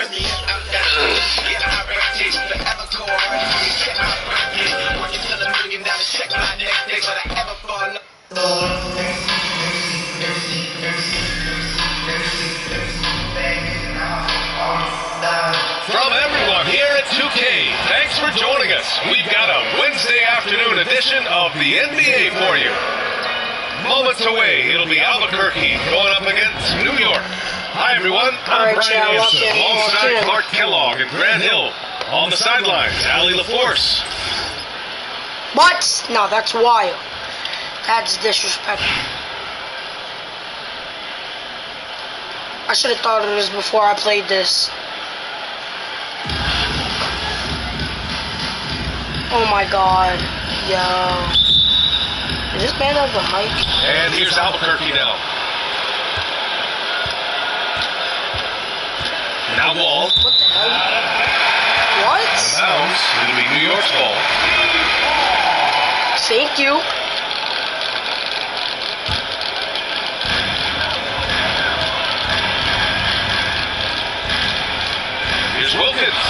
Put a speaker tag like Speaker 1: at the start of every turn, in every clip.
Speaker 1: From everyone here at 2K, thanks for joining us. We've got a Wednesday afternoon edition of the NBA for you. Moments away, it'll be Albuquerque going up against New York. Hi everyone, I'm Brian Anderson, alongside Clark Kellogg and Grant Hill. On the sidelines, Allie LaForce.
Speaker 2: What? No, that's wild. That's disrespectful. I should have thought of this before I played this. Oh my god. Yo. Is this man have a mic?
Speaker 1: And here's Albuquerque now. Now Wall.
Speaker 2: What the hell? What?
Speaker 1: Bounce. It'll be New York's ball.
Speaker 2: Thank you.
Speaker 1: Here's Wilkins.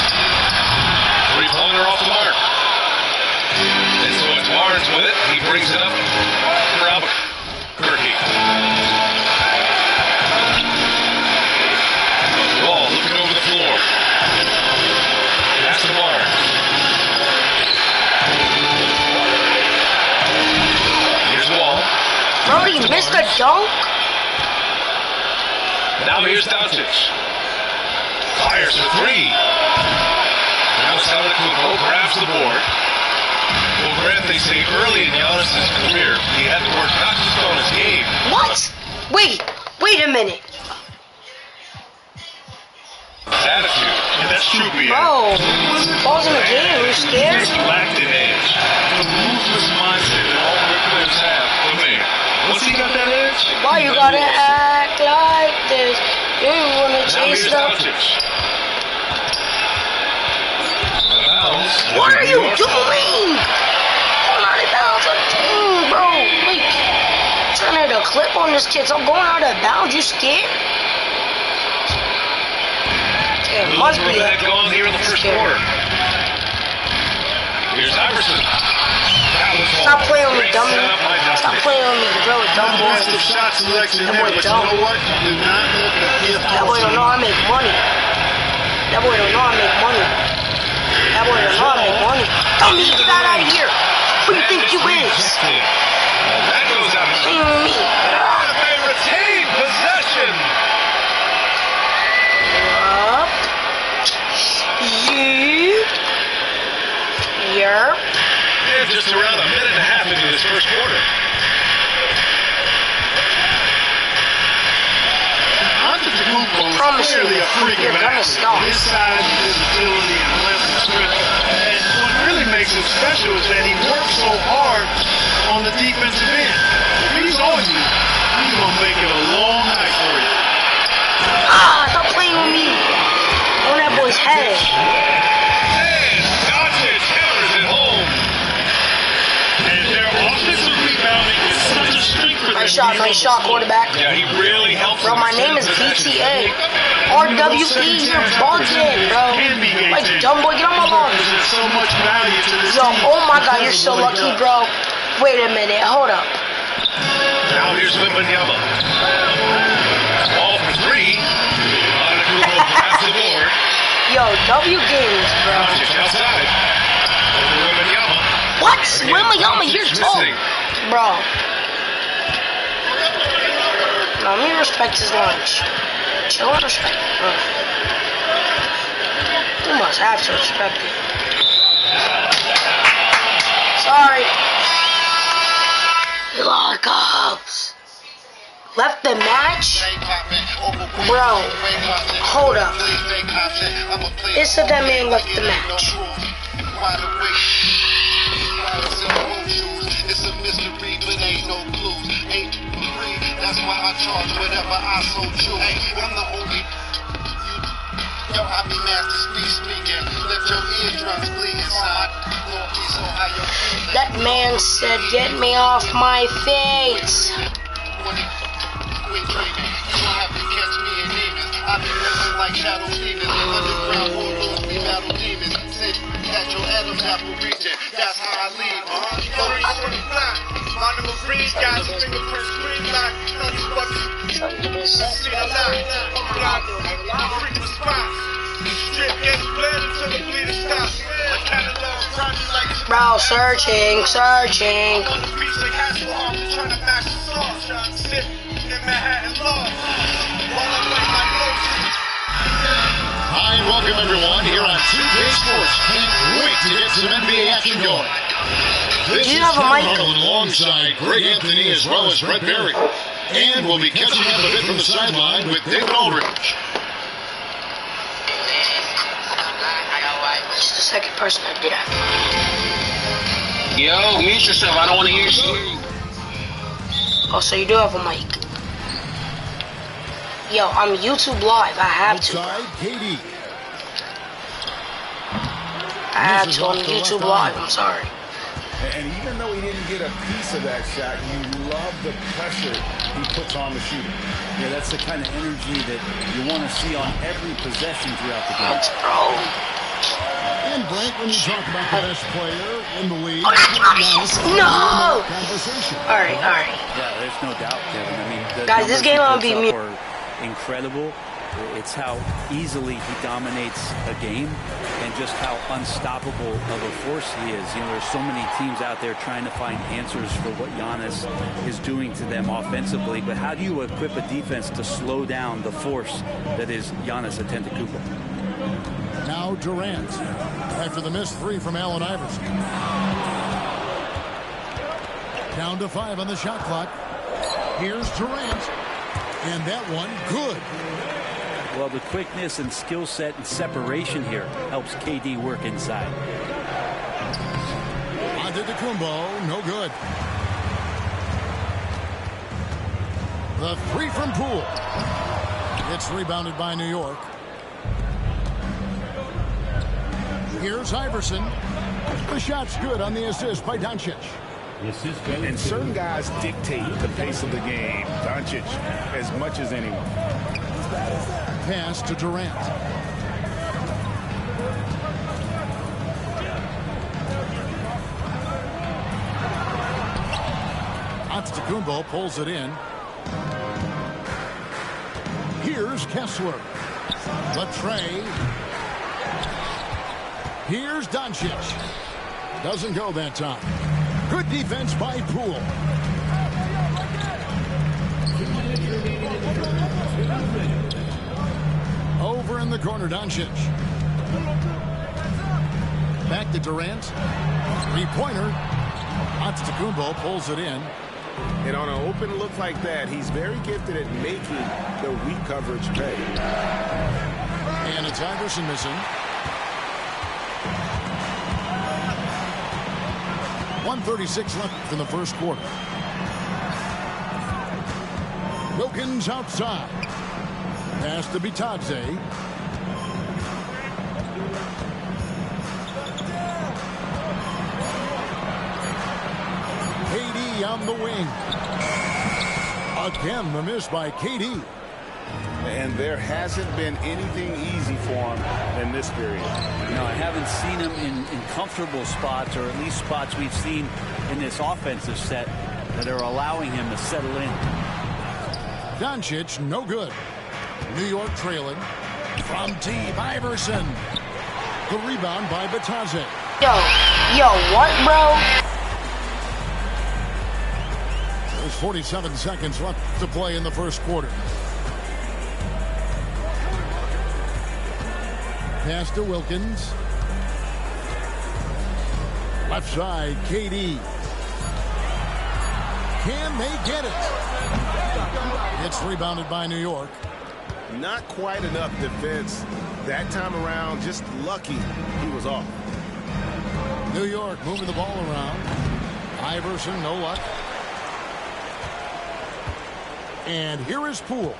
Speaker 1: Three-pointer off the mark. And so it's Barnes with it. He brings it up for Albuquerque. Ball looking over the floor. Pass to Barnes. Here's Wall.
Speaker 2: Brody missed a dunk?
Speaker 1: Now here's Doncic. Fires for three. Now Antetokounmpo grabs the board. Well, Grant, they say early in Giannis' career, he had to work not just on his game.
Speaker 2: What? Wait a minute.
Speaker 1: His attitude. And that's true, B.
Speaker 2: Bro, balls in the game, are you scared?
Speaker 1: He lacked an edge. The ruthless mindset that all great players have. But man, once he got that edge,
Speaker 2: Why you gotta act like this? You wanna chase the... What are you doing? Going out of bounds. Bro, wait. I'm trying to clip on this kid, so I'm going out of bounds. You scared? It must be
Speaker 1: that gone here in the first quarter. Here's Iverson.
Speaker 2: Stop playing on me, dummy. Stop playing on me, bro. Dumb boy.
Speaker 3: Shot selection there, but you know what? Do not look at the
Speaker 2: That boy don't know I make money. That boy don't know I make money. That boy don't know I make money. Dummy, get that out of here. Who do you think you is?
Speaker 1: That goes out.
Speaker 2: Playing with me.
Speaker 1: They retain possession.
Speaker 2: Up. You. Yerp.
Speaker 1: And just around a minute and a half into this first quarter.
Speaker 3: Antetokounmpo is clearly a freak of athlete. His size, his agility, and length and strength. And what really makes him special is that he works so hard on the defensive end. If he's on you, he's going to make it a long night for you.
Speaker 2: Stop playing with me. On that boy's head.
Speaker 1: And Doncic hammers it home.
Speaker 3: And their offensive rebounding is such a strength for them.
Speaker 2: Nice shot, quarterback.
Speaker 1: Yeah, he really helps.
Speaker 2: Bro, my name is PTA. RWE, you're bugging, bro. Like, dumb boy, get on my balls.
Speaker 3: So much value to this
Speaker 2: Yo,
Speaker 3: team.
Speaker 2: oh my god, you're so lucky, bro. Wait a minute, hold up.
Speaker 1: Now here's Wembanyama. Ball for three. Antetokounmpo grabs the board.
Speaker 2: Yo, W games, bro.
Speaker 1: Doncic outside. Over Wembanyama.
Speaker 2: What?
Speaker 1: Again,
Speaker 2: Wembanyama, you're
Speaker 1: Doncic
Speaker 2: tall.
Speaker 1: missing.
Speaker 2: Bro. No, let me respect his lunch. Chill and respect. Bro. You must have to respect it. Sorry. Lockups. Left the match? Bro, hold up. It said that man left the match.
Speaker 4: It's a mystery, but ain't no clues. 8-3, that's why I charge whatever I so choose. I'm the only. Yo, I be master speaking. Let your eardrums bleed inside.
Speaker 2: That man said, "Get me off my face."
Speaker 4: You don't have to catch me in demons. I be moving like shadow demons. Chapel region. That's how I leave. Three from the block. My number three got fingerprints green like nothing but see a lot. I'm blocked. Frequent spots. Strip gets bled until the bleeding stops. I catalog projects like
Speaker 2: Bro, searching.
Speaker 4: on the beach like Hasselhoff, trying to match the sauce. Trying to sit in Manhattan Law. While I play my notes.
Speaker 5: Hi, and welcome everyone here on 2K Sports. Can't wait to get some NBA action going. This
Speaker 2: Do you
Speaker 5: is
Speaker 2: have a
Speaker 5: Kevin
Speaker 2: mic?
Speaker 5: Arnold alongside Greg Anthony as well as Brett Berry. And we'll be catching up a bit from the sideline with David Aldridge.
Speaker 2: This is the second person I did that.
Speaker 6: Yo, mute yourself. I don't want to hear you.
Speaker 2: Oh, so you do have a mic. Yo, I'm YouTube Live. I have to.
Speaker 7: Outside, KD.
Speaker 2: I have to on YouTube Live. I'm sorry.
Speaker 7: And even though he didn't get a piece of that shot, you love the pressure he puts on the shooter.
Speaker 8: Yeah, that's the kind of energy that you want to see on every possession throughout the game.
Speaker 2: Thanks, bro.
Speaker 7: And Brent, when you talk about the best player in the league,
Speaker 2: No!
Speaker 7: conversation.
Speaker 2: All right.
Speaker 8: Yeah, there's no doubt, Kevin. I mean, the
Speaker 2: Guys, this
Speaker 8: numbers
Speaker 2: game
Speaker 8: he
Speaker 2: I'll
Speaker 8: puts
Speaker 2: be
Speaker 8: up
Speaker 2: mute.
Speaker 8: are incredible. It's how easily he dominates a game and just how unstoppable of a force he is. You know, there's so many teams out there trying to find answers for what Giannis is doing to them offensively. But how do you equip a defense to slow down the force that is Giannis Antetokounmpo?
Speaker 7: Now Durant, after the missed three from Allen Iverson. Down to 5 on the shot clock. Here's Durant. And that one, good.
Speaker 8: Well, the quickness and skill set and separation here helps KD work inside.
Speaker 7: Antetokounmpo, no good. The three from Poole. It's rebounded by New York. Here's Iverson. The shot's good on the assist by Doncic.
Speaker 9: And certain guys dictate the pace of the game. Doncic as much as anyone.
Speaker 7: Pass to Durant. Antetokounmpo pulls it in. Here's Kessler. The tray. Here's Doncic. Doesn't go that time. Good defense by Poole. Over in the corner, Doncic. Back to Durant. Three-pointer. Antetokounmpo pulls it in.
Speaker 9: And on an open look like that, he's very gifted at making the weak coverage pay.
Speaker 7: And it's Iverson missing. 1:36 left in the first quarter. Wilkins outside. Pass to Bitadze. KD on the wing. Again, the miss by KD.
Speaker 9: And there hasn't been anything easy for him in this period.
Speaker 8: No, I haven't seen him in comfortable spots, or at least spots we've seen in this offensive set that are allowing him to settle in.
Speaker 7: Doncic, no good. New York trailing. From deep, Iverson. The rebound by Bitadze.
Speaker 2: Yo, what, bro?
Speaker 7: There's 47 seconds left to play in the first quarter. Pass to Wilkins. Left side, KD. Can they get it? It's rebounded by New York.
Speaker 9: Not quite enough defense that time around. Just lucky he was off.
Speaker 7: New York moving the ball around. Iverson, no luck. And here is Poole.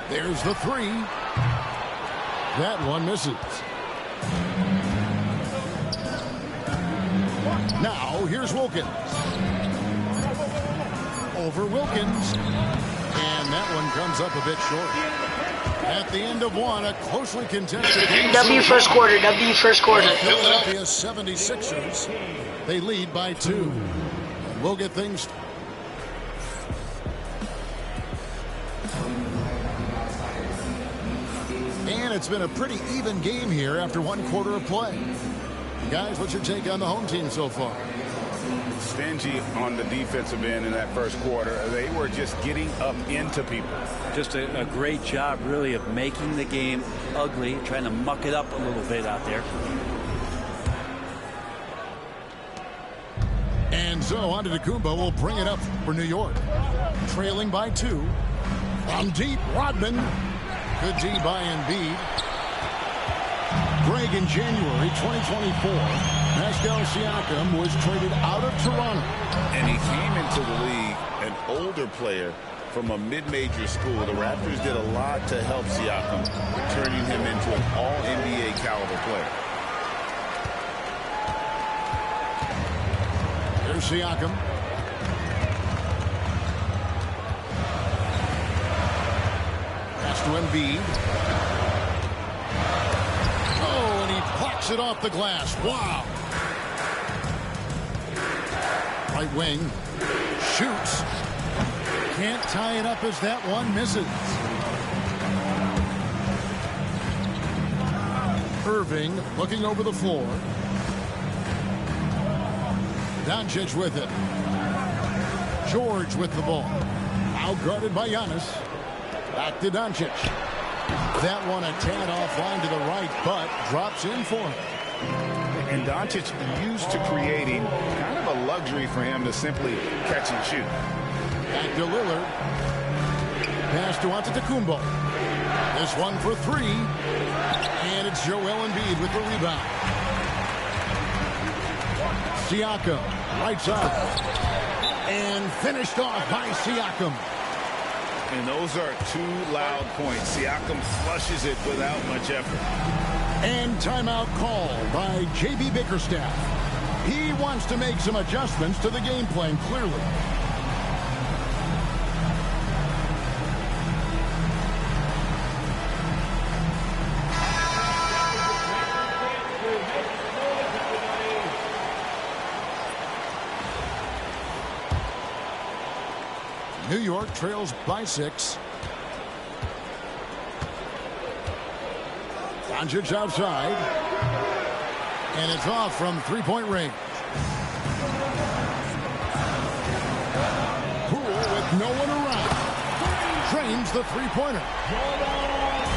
Speaker 7: There's the three. That one misses. Now, here's Wilkins. Over Wilkins. And that one comes up a bit short. At the end of one, a closely contested game.
Speaker 2: W first quarter. W first quarter.
Speaker 7: Philadelphia 76ers. They lead by 2. And we'll get things. And it's been a pretty even game here after 1 quarter of play. Guys, what's your take on the home team so far?
Speaker 9: Stingy on the defensive end in that first quarter. They were just getting up into people.
Speaker 8: Just a great job, really, of making the game ugly, trying to muck it up a little bit out there.
Speaker 7: And so Antetokounmpo will bring it up for New York. Trailing by 2. From deep, Rodman. Good D by Embiid. Greg, in January 2024, Pascal Siakam was traded out of Toronto.
Speaker 9: And he came into the league an older player from a mid-major school. The Raptors did a lot to help Siakam, turning him into an all-NBA caliber player.
Speaker 7: There's Siakam. Pass to Embiid. Oh, and he blocks it off the glass. Wow. Right wing. Shoots. Can't tie it up as that one misses. Irving looking over the floor. Doncic with it. George with the ball. Outguarded by Giannis. Back to Doncic. That one a tad offline to the right, but drops in for him.
Speaker 9: And Doncic used to creating kind of a luxury for him to simply catch and shoot.
Speaker 7: Back to Lillard. Pass to Antetokounmpo. This one for 3. And it's Joel Embiid with the rebound. Siakam, right side. And finished off by Siakam.
Speaker 9: And those are 2 loud points. Siakam flushes it without much effort.
Speaker 7: And timeout called by J.B. Bickerstaff. He wants to make some adjustments to the game plan, clearly. New York trails by 6. Doncic outside. And it's off from 3-point range. Poole with no one around. Drains the 3-pointer.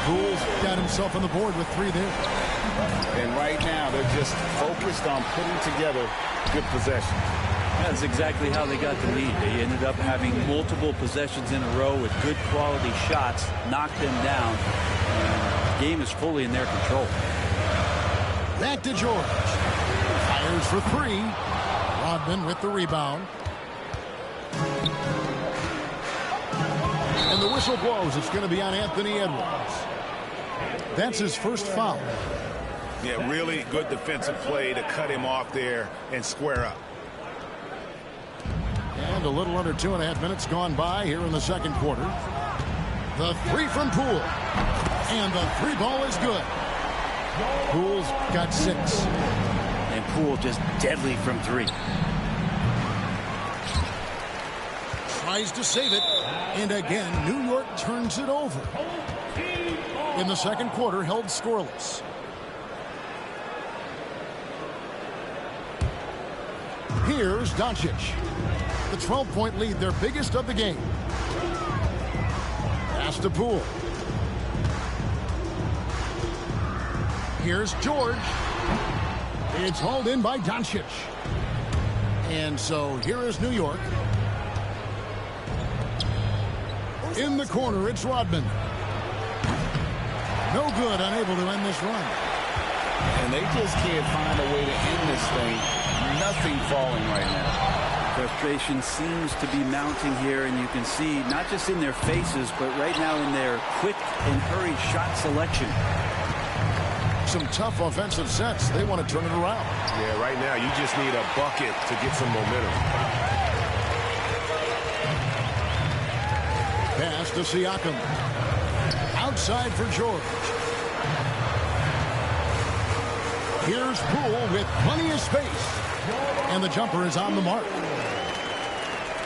Speaker 7: Poole's got himself on the board with 3 there.
Speaker 9: And right now they're just focused on putting together good possession.
Speaker 8: That's exactly how they got the lead. They ended up having multiple possessions in a row with good quality shots, knocked them down. And the game is fully in their control.
Speaker 7: Back to George. Fires for 3. Rodman with the rebound. And the whistle blows. It's going to be on Anthony Edwards. That's his first foul.
Speaker 9: Yeah, really good defensive play to cut him off there and square up.
Speaker 7: And a little under 2.5 minutes gone by here in the second quarter. The 3 from Poole. And the 3 ball is good. Poole's got 6.
Speaker 8: And Poole just deadly from 3.
Speaker 7: Tries to save it. And again, New York turns it over. In the second quarter, held scoreless. Here's Doncic. The 12-point lead, their biggest of the game. Pass to Poole. Here's George. It's hauled in by Doncic. And so here is New York. In the corner, it's Rodman. No good, unable to end this run.
Speaker 9: And they just can't find a way to end this thing. Nothing falling right now.
Speaker 8: Frustration seems to be mounting here, and you can see not just in their faces, but right now in their quick and hurried shot selection.
Speaker 7: Some tough offensive sets. They want to turn it around.
Speaker 1: Yeah, right now you just need a bucket to get some momentum.
Speaker 7: Pass to Siakam. Out outside for George. Here's Poole with plenty of space. And the jumper is on the mark.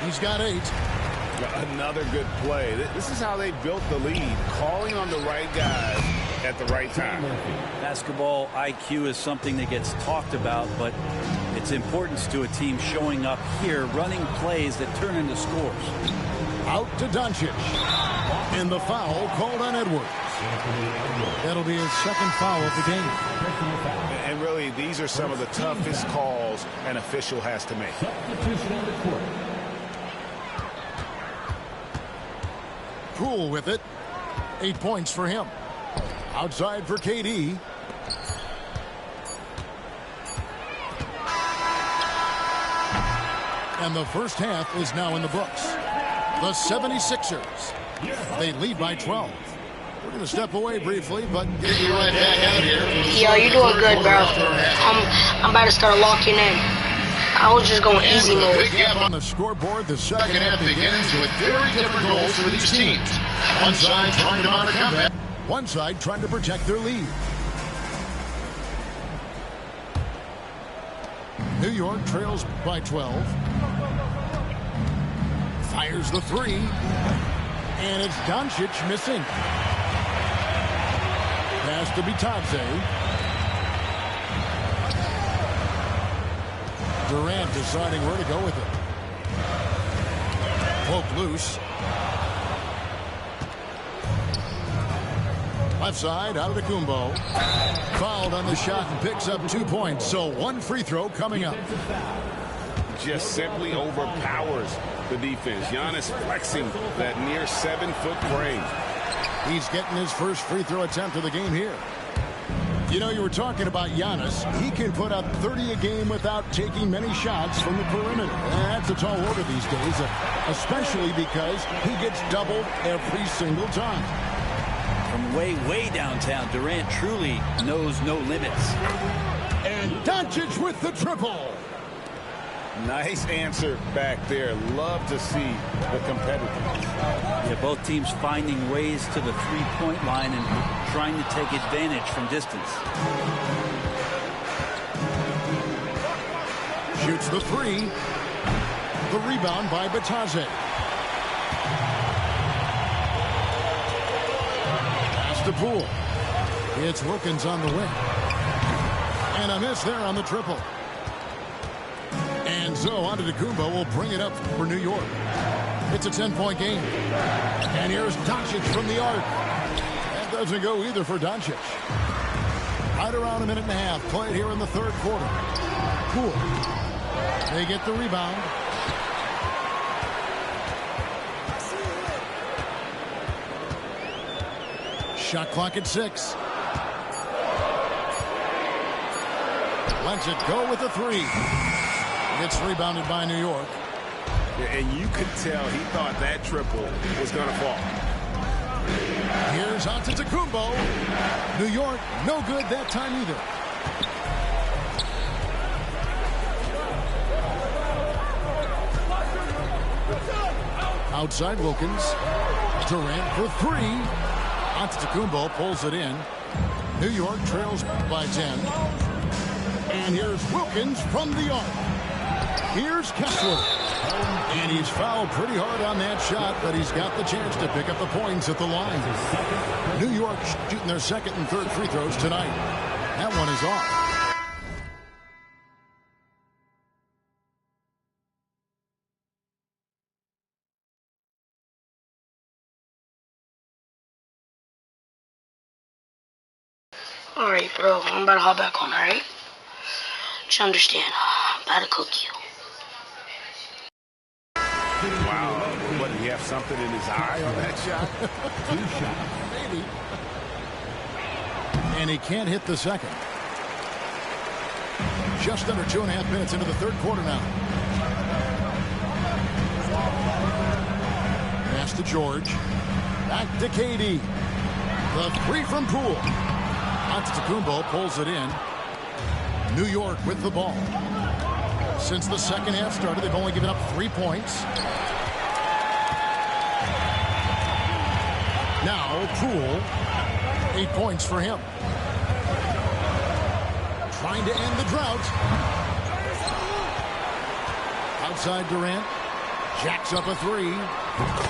Speaker 7: He's got 8.
Speaker 9: Another good play. This is how they built the lead, calling on the right guys at the right time.
Speaker 8: Basketball IQ is something that gets talked about, but its importance to a team showing up here, running plays that turn into scores.
Speaker 7: Out to Doncic. And the foul called on Edwards. That'll be his second foul of the game.
Speaker 9: And really, these are some of the toughest calls an official has to make.
Speaker 7: Poole with it. 8 points for him. Outside for KD. And the first half is now in the books. The 76ers. They lead by 12. We're going to step away briefly, but
Speaker 5: get you right back out here.
Speaker 2: Yo, you're doing good, bro. I'm about to start locking in. I was just going easy mode.
Speaker 7: Big gap on the scoreboard. The second half begins with very different goals for these teams. One side trying to mount a comeback. One side trying to protect their lead. New York trails by 12. Fires the 3. And it's Doncic missing. Pass to Bitadze. Durant deciding where to go with it. Poke loose. Left side, out of the Kumbo. Fouled on the shot and picks up 2 points. So 1 free throw coming up.
Speaker 9: Just simply overpowers the defense. Giannis flexing that near 7-foot frame.
Speaker 7: He's getting his first free throw attempt of the game here. You know, you were talking about Giannis. He can put up 30 a game without taking many shots from the perimeter. That's a tall order these days, especially because he gets doubled every single time.
Speaker 8: From way, way downtown, Durant truly knows no limits.
Speaker 7: And Doncic with the triple.
Speaker 9: Nice answer back there. Love to see the competitiveness.
Speaker 8: Yeah, both teams finding ways to the three-point line and trying to take advantage from distance.
Speaker 7: Shoots the 3. The rebound by Bitadze. Pass to Poole. It's Wilkins on the wing. And a miss there on the triple. And so Antetokounmpo will bring it up for New York. It's a 10-point game. And here's Doncic from the arc. That doesn't go either for Doncic. Right around a minute and a half played here in the third quarter. Poole. They get the rebound. Shot clock at 6. Lets it go with the 3. It's rebounded by New York.
Speaker 9: Yeah, and you could tell he thought that triple was going to fall.
Speaker 7: Here's Antetokounmpo. New York, no good that time either. Outside Wilkins. Durant for 3. Antetokounmpo pulls it in. New York trails by 10. And here's Wilkins from the arc. Here's Kessler. And he's fouled pretty hard on that shot, but he's got the chance to pick up the points at the line. New York shooting their second and third free throws tonight. That one is off.
Speaker 2: Alright, bro. I'm about to hop back on, alright? Just understand. I'm about to cook you.
Speaker 9: Wow. What, did he have something in his eye on that shot?
Speaker 7: 2 shots. Maybe. And he can't hit the second. Just under 2.5 minutes into the third quarter now. Pass to George. Back to KD. The 3 from Poole. Antetokounmpo pulls it in. New York with the ball. Since the second half started, they've only given up 3 points. Now, Poole, 8 points for him. Trying to end the drought. Outside Durant. Jacks up a three.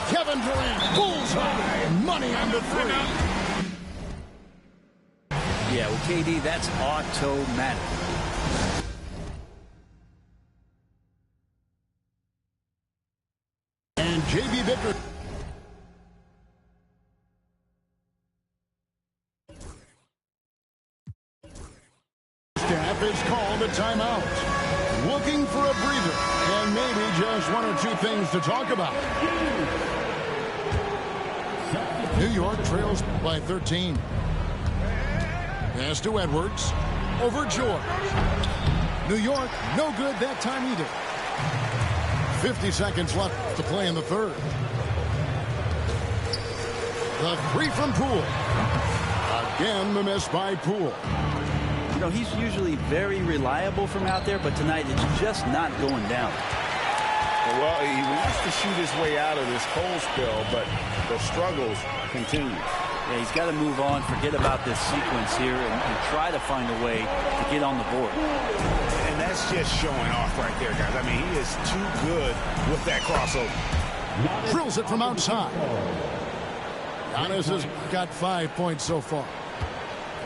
Speaker 7: Kevin Durant, bullseye. Money on the three.
Speaker 8: Yeah, with KD, that's automatic.
Speaker 7: And J.B. Bickerstaff is called a timeout. Looking for a breather and maybe just one or two things to talk about. New York trails by 13. Pass to Edwards. Over George. New York, no good that time either. 50 seconds left to play in the third. The three from Poole. Again, the miss by Poole.
Speaker 8: You know, he's usually very reliable from out there, but tonight it's just not going down.
Speaker 9: Well, he wants to shoot his way out of this cold spell, but the struggles continue.
Speaker 8: Yeah, he's got to move on, forget about this sequence here, and try to find a way to get on the board.
Speaker 9: And that's just showing off right there, guys. I mean, he is too good with that crossover.
Speaker 7: Drills it from outside. Giannis has got 5 points so far.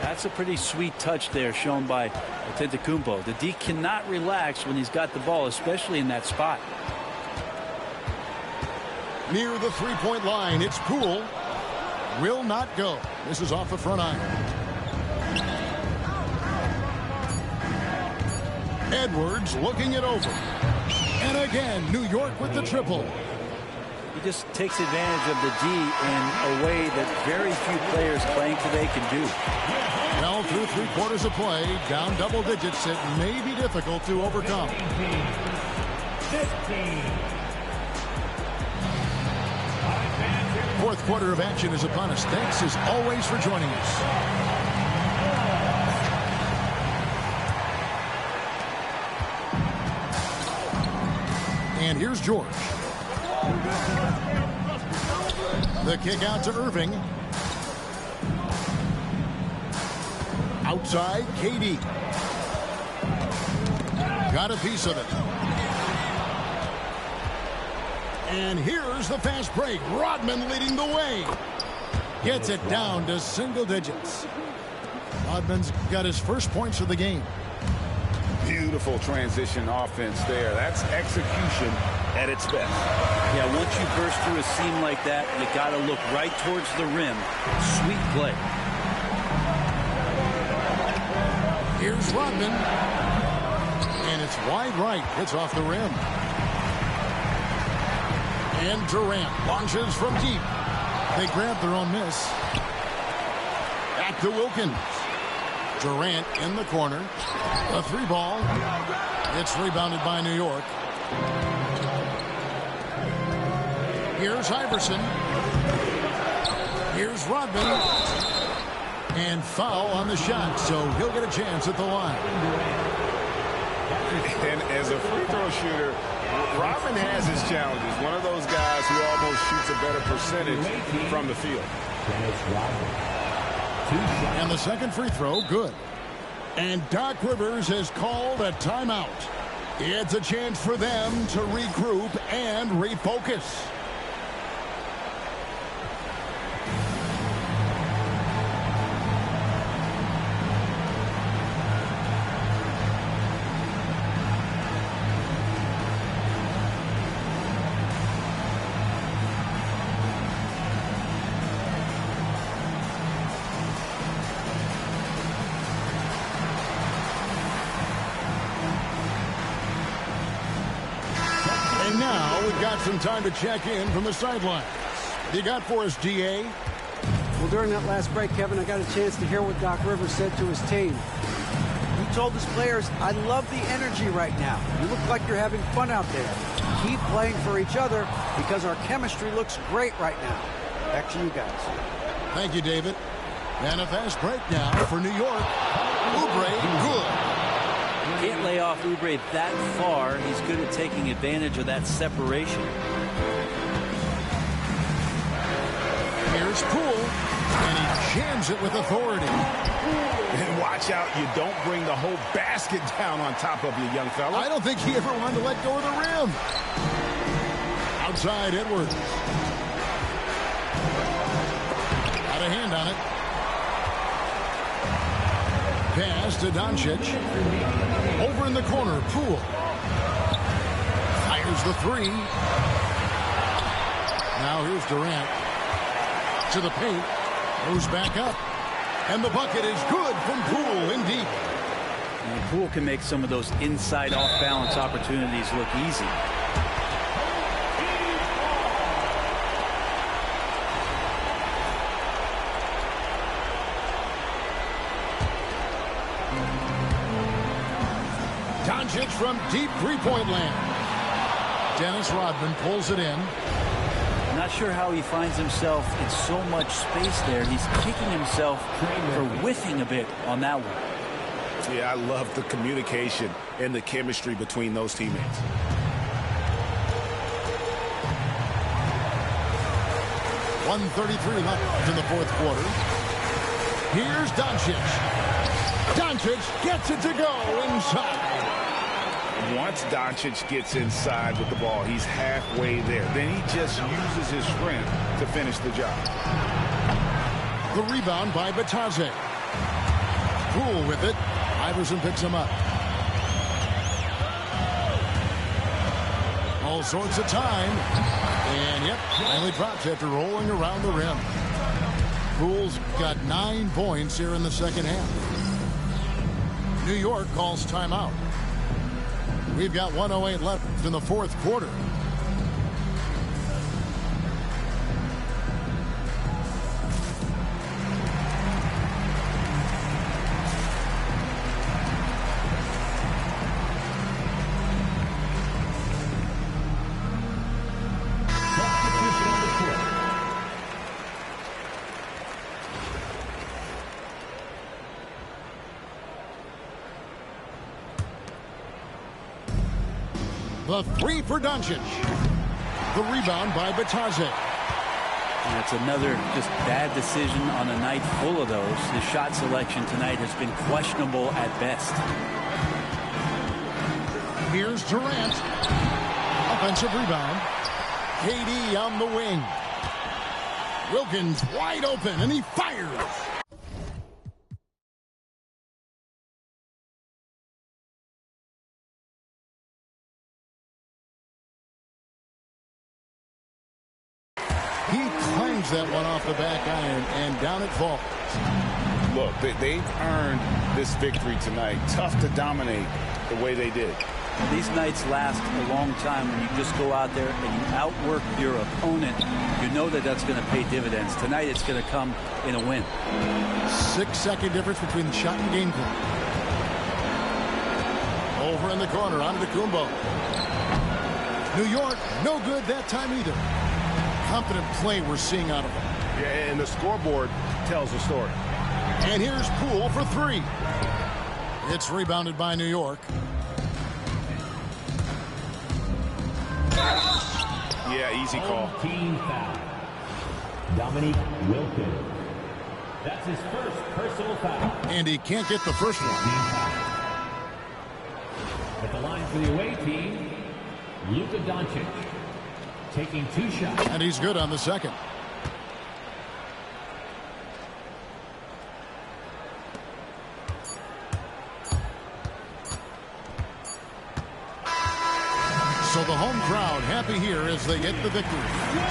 Speaker 8: That's a pretty sweet touch there shown by Antetokounmpo. The D cannot relax when he's got the ball, especially in that spot.
Speaker 7: Near the three-point line, it's Poole. Will not go. This is off the front iron. Edwards looking it over. And again, New York with the triple.
Speaker 8: He just takes advantage of the D in a way that very few players playing today can do.
Speaker 7: Well, through 3 quarters of play, down double digits, it may be difficult to overcome. 4th quarter of action is upon us. Thanks as always for joining us. And here's George. The kick out to Irving. Outside, KD. Got a piece of it. And here's the fast break. Rodman leading the way. Gets it down to single digits. Rodman's got his first points of the game.
Speaker 9: Beautiful transition offense there. That's execution at its best.
Speaker 8: Yeah, once you burst through a seam like that, you got to look right towards the rim. Sweet play.
Speaker 7: Here's Rodman. And it's wide right. It's off the rim. And Durant launches from deep. They grab their own miss. Back to Wilkins. Durant in the corner. A 3-ball. It's rebounded by New York. Here's Iverson. Here's Rodman. And foul on the shot, so he'll get a chance at the line.
Speaker 9: And as a free throw shooter, Rodman has his challenges. One of those guys who almost shoots a better percentage from the field.
Speaker 7: And the second free throw, good. And Doc Rivers has called a timeout. It's a chance for them to regroup and refocus. And now we've got some time to check in from the sidelines. You got for us, DA?
Speaker 10: Well, during that last break, Kevin, I got a chance to hear what Doc Rivers said to his team. He told his players, I love the energy right now. You look like you're having fun out there. Keep playing for each other because our chemistry looks great right now. Back to you guys.
Speaker 7: Thank you, David. And a fast break now for New York. Oubre, good.
Speaker 8: Can't lay off Oubre that far. He's good at taking advantage of that separation.
Speaker 7: Here's Poole, and he jams it with authority.
Speaker 9: And watch out, you don't bring the whole basket down on top of you, young fella.
Speaker 7: I don't think he ever wanted to let go of the rim. Outside, Edwards. Got a hand on it. Pass to Doncic. Over in the corner, Poole. Fires the three. Now here's Durant. To the paint. Goes back up. And the bucket is good from Poole in deep.
Speaker 8: And Poole can make some of those inside off-balance opportunities look easy.
Speaker 7: Doncic from deep three-point land. Dennis Rodman pulls it in.
Speaker 8: Not sure how he finds himself in so much space there. He's kicking himself for whiffing a bit on that one.
Speaker 9: Yeah, I love the communication and the chemistry between those teammates.
Speaker 7: .133 left in the fourth quarter. Here's Doncic. Doncic gets it to go inside.
Speaker 9: Once Doncic gets inside with the ball, he's halfway there. Then he just uses his strength to finish the job.
Speaker 7: The rebound by Batadze. Poole with it. Iverson picks him up. All sorts of time. And, yep, finally drops after rolling around the rim. Poole's got 9 points here in the second half. New York calls timeout. We've got 1:08 left in the fourth quarter. The three for Doncic. The rebound by Batadze.
Speaker 8: That's another just bad decision on a night full of those. His shot selection tonight has been questionable at best.
Speaker 7: Here's Durant. Offensive rebound. KD on the wing. Wilkins wide open, and he fires. He clangs that one off the back iron, and down it falls.
Speaker 9: Look, they've earned this victory tonight. Tough to dominate the way they did.
Speaker 8: These nights last a long time when you just go out there and you outwork your opponent. You know that that's going to pay dividends. Tonight it's going to come in a win.
Speaker 7: 6-second difference between the shot and game clock. Over in the corner, onto the Kumbo. New York, no good that time either. Confident play we're seeing out of them.
Speaker 9: Yeah, and the scoreboard tells the story.
Speaker 7: And here's Poole for three. It's rebounded by New York.
Speaker 9: Yeah, easy call.
Speaker 11: Team foul. Dominique Wilkins. That's his first personal foul.
Speaker 7: And he can't get the first one.
Speaker 11: At the line for the away team, Luka Doncic. Taking 2 shots.
Speaker 7: And he's good on the second. So the home crowd happy here as they get the victory.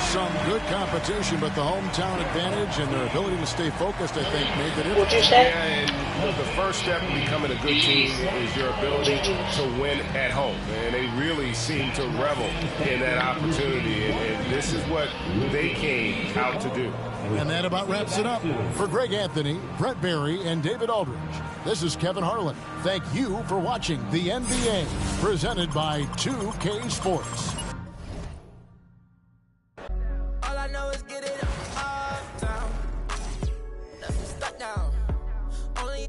Speaker 7: Some good competition, but the hometown advantage and their ability to stay focused, I think, made the difference.
Speaker 2: What'd you say?
Speaker 12: Yeah, and the first step in becoming a good team is your ability to win at home. And they really seem to revel in that opportunity. And this is what they came out to do.
Speaker 7: And that about wraps it up. For Greg Anthony, Brett Barry, and David Aldridge, this is Kevin Harlan. Thank you for watching the NBA, presented by 2K Sports.
Speaker 13: All I know is get it up, down. Never stop now. Only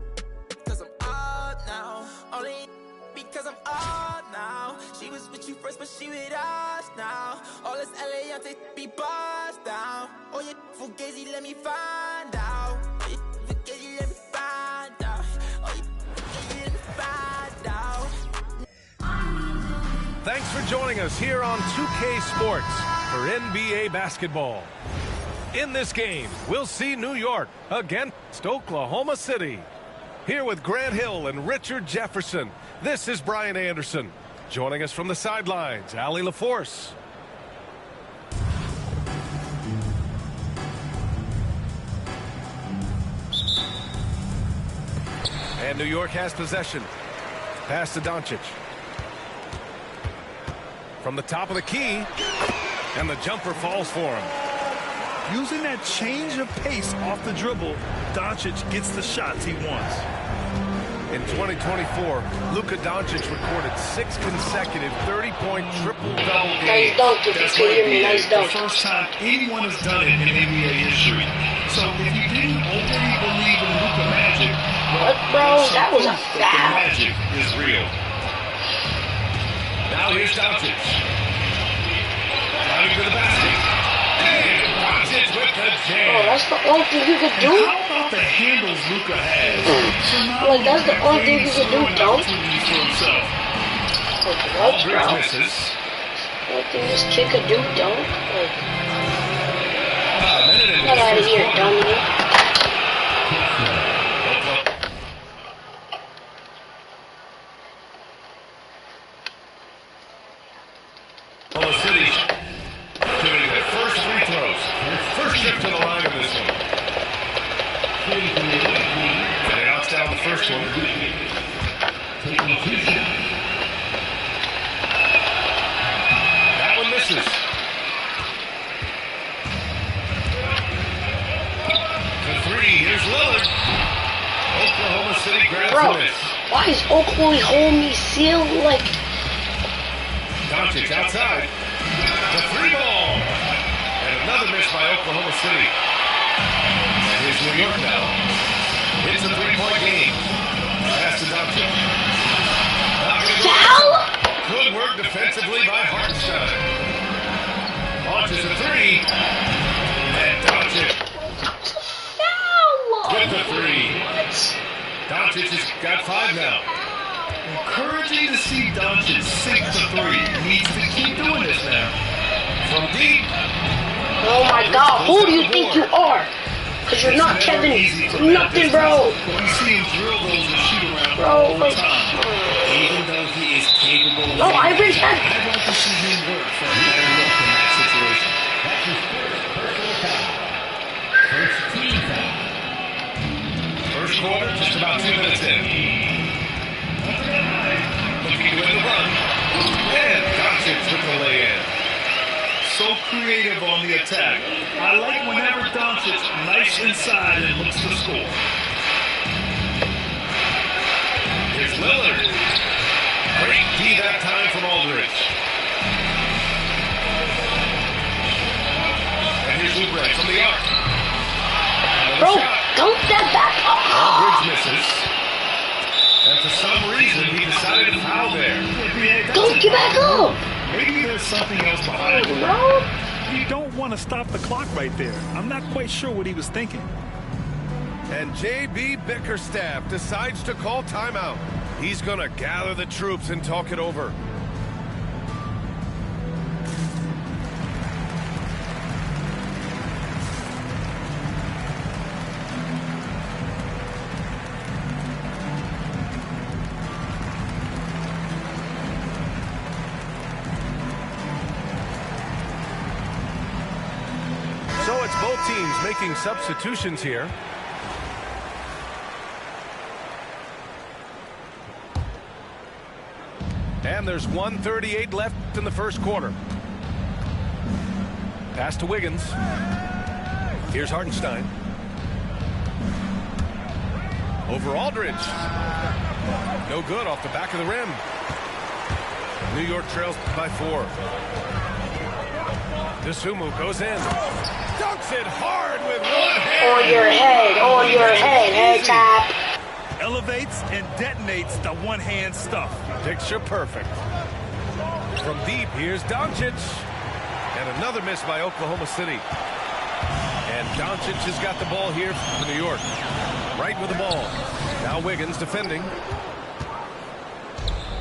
Speaker 13: because I'm up now. Only because I'm up now. She She was with you first, but she with us now. All this LA on take be bossed down. Oh, you fugazi, let me find out. Oh, you fugazi, let me find out. Oh, you fugazi, let me find out.
Speaker 1: Thanks for joining us here on 2K Sports for NBA basketball. In this game, we'll see New York against Oklahoma City. Here with Grant Hill and Richard Jefferson, this is Brian Anderson. Joining us from the sidelines, Allie LaForce. And New York has possession. Pass to Doncic. From the top of the key, and the jumper falls for him.
Speaker 3: Using that change of pace off the dribble, Doncic gets the shots he wants.
Speaker 1: In 2024, Luka Doncic recorded 6 consecutive 30-point triple-double games.
Speaker 2: Nice dunk, if you can hear me, nice dunk.
Speaker 3: The first time anyone has done it in NBA history. So if you didn't already believe in Luka Magic,
Speaker 2: what, bro? That was a
Speaker 3: foul.
Speaker 1: The magic is real. Now here's Doncic. Driving to the basket. And Doncic with the jam.
Speaker 2: Oh, that's the only thing you could do?
Speaker 3: And how about the handles Luka has? So
Speaker 2: like, that's the only thing you could do, dunk? Like, what, bro? Only thing this kid could do, dunk? Like, get out of here, dummy.
Speaker 1: Oklahoma City shooting their first free throws. First trip to the line of this one. And they knocks down the first one. That one misses. The three, here's Lillard. Oklahoma City grabs
Speaker 2: Bro,
Speaker 1: the miss.
Speaker 2: why is Oklahoma holding me sealed like...
Speaker 1: Doncic outside. The three ball. And another miss by Oklahoma City. Here's New York now. It's a three-point game. Pass to Doncic.
Speaker 2: Foul?
Speaker 1: Good work defensively by Hartenstein. Launches a three. And Doncic.
Speaker 2: Foul!
Speaker 1: With the three.
Speaker 2: What?
Speaker 1: Doncic has got 5 now.
Speaker 3: Encouraging to see Doncic sink to 3. He needs to keep doing this now.
Speaker 1: From deep.
Speaker 2: Oh my God, who do you think you are? Because you're not Kevin. Nothing, bro.
Speaker 3: We see him drill those and shoot around
Speaker 2: Bro,
Speaker 3: all the
Speaker 2: like...
Speaker 3: time. Even though he is capable of...
Speaker 2: No, I read that.
Speaker 3: I'd like to see him work for a better look in that situation.
Speaker 1: First quarter, just about 2 minutes in. Looking to win the run. And Doncic with the lay-in.
Speaker 3: So creative on the attack. I like whenever Doncic nice inside and looks to score.
Speaker 1: Here's Lillard. Great D that time from Aldridge. And here's Oubre from the arc.
Speaker 2: Bro, dunk that back up.
Speaker 1: Aldridge misses. And for some reason, he decided to foul there.
Speaker 2: Dunk it back up.
Speaker 3: Maybe there's something else behind it.
Speaker 2: Bro.
Speaker 3: You don't want to stop the clock right there. I'm not quite sure what he was thinking.
Speaker 1: And J.B. Bickerstaff decides to call timeout. He's going to gather the troops and talk it over. So it's both teams making substitutions here. And there's 1:38 left in the first quarter. Pass to Wiggins. Here's Hartenstein. Over Aldridge. No good off the back of the rim. New York trails by 4. Dosunmu goes in. Dunks it hard with one hand.
Speaker 2: On your head, head tap.
Speaker 3: Elevates and detonates the one-hand stuff.
Speaker 1: Picture perfect. From deep, here's Doncic. And another miss by Oklahoma City. And Doncic has got the ball here for New York. Right with the ball. Now Wiggins defending.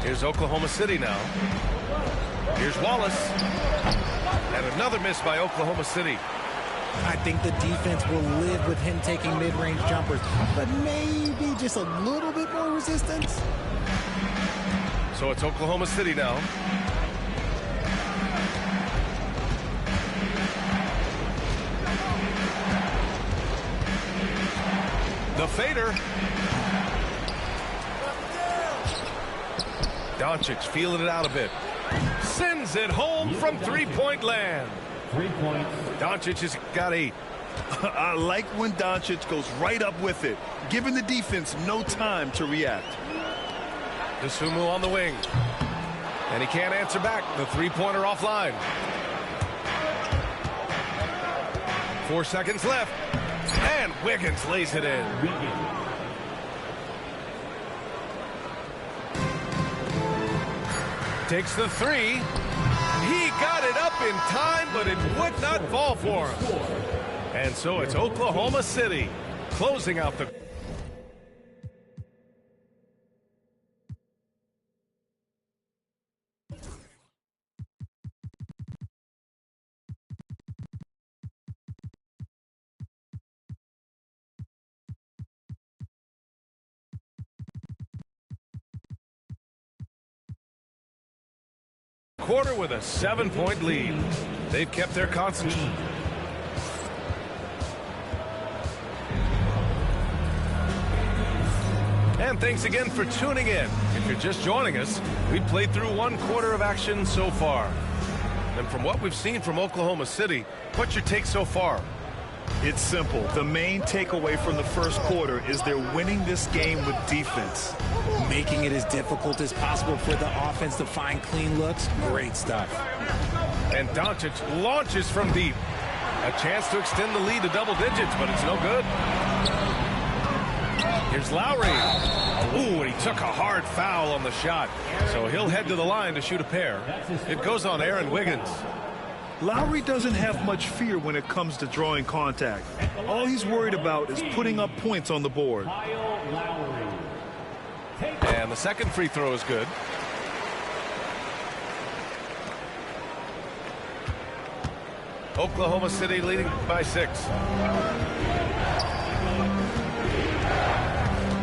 Speaker 1: Here's Oklahoma City now. Here's Wallace. And another miss by Oklahoma City.
Speaker 14: I think the defense will live with him taking mid-range jumpers, but maybe just a little bit more resistance.
Speaker 1: So it's Oklahoma City now. The fader. Doncic feeling it out a bit. Sends it home from three-point land.
Speaker 11: 3 points.
Speaker 1: Doncic has got 8.
Speaker 3: I like when Doncic goes right up with it, giving the defense no time to react.
Speaker 1: Dosunmu on the wing. And he can't answer back. The three-pointer offline. 4 seconds left. And Wiggins lays it in. Takes the 3. He got it up in time, but it would not fall for him. And so it's Oklahoma City closing out the... quarter with a 7-point lead. They've kept their concentration. And thanks again for tuning in. If you're just joining us, we've played through 1 quarter of action so far. And from what we've seen from Oklahoma City, what's your take so far?
Speaker 3: It's simple. The main takeaway from the first quarter is they're winning this game with defense.
Speaker 14: Making it as difficult as possible for the offense to find clean looks. Great stuff.
Speaker 1: And Doncic launches from deep. A chance to extend the lead to double digits, but it's no good. Here's Lowry. Ooh, and he took a hard foul on the shot. So he'll head to the line to shoot a pair. It goes on Aaron Wiggins.
Speaker 3: Lowry doesn't have much fear when it comes to drawing contact. All he's worried about is putting up points on the board.
Speaker 1: And the second free throw is good. Oklahoma City leading by 6.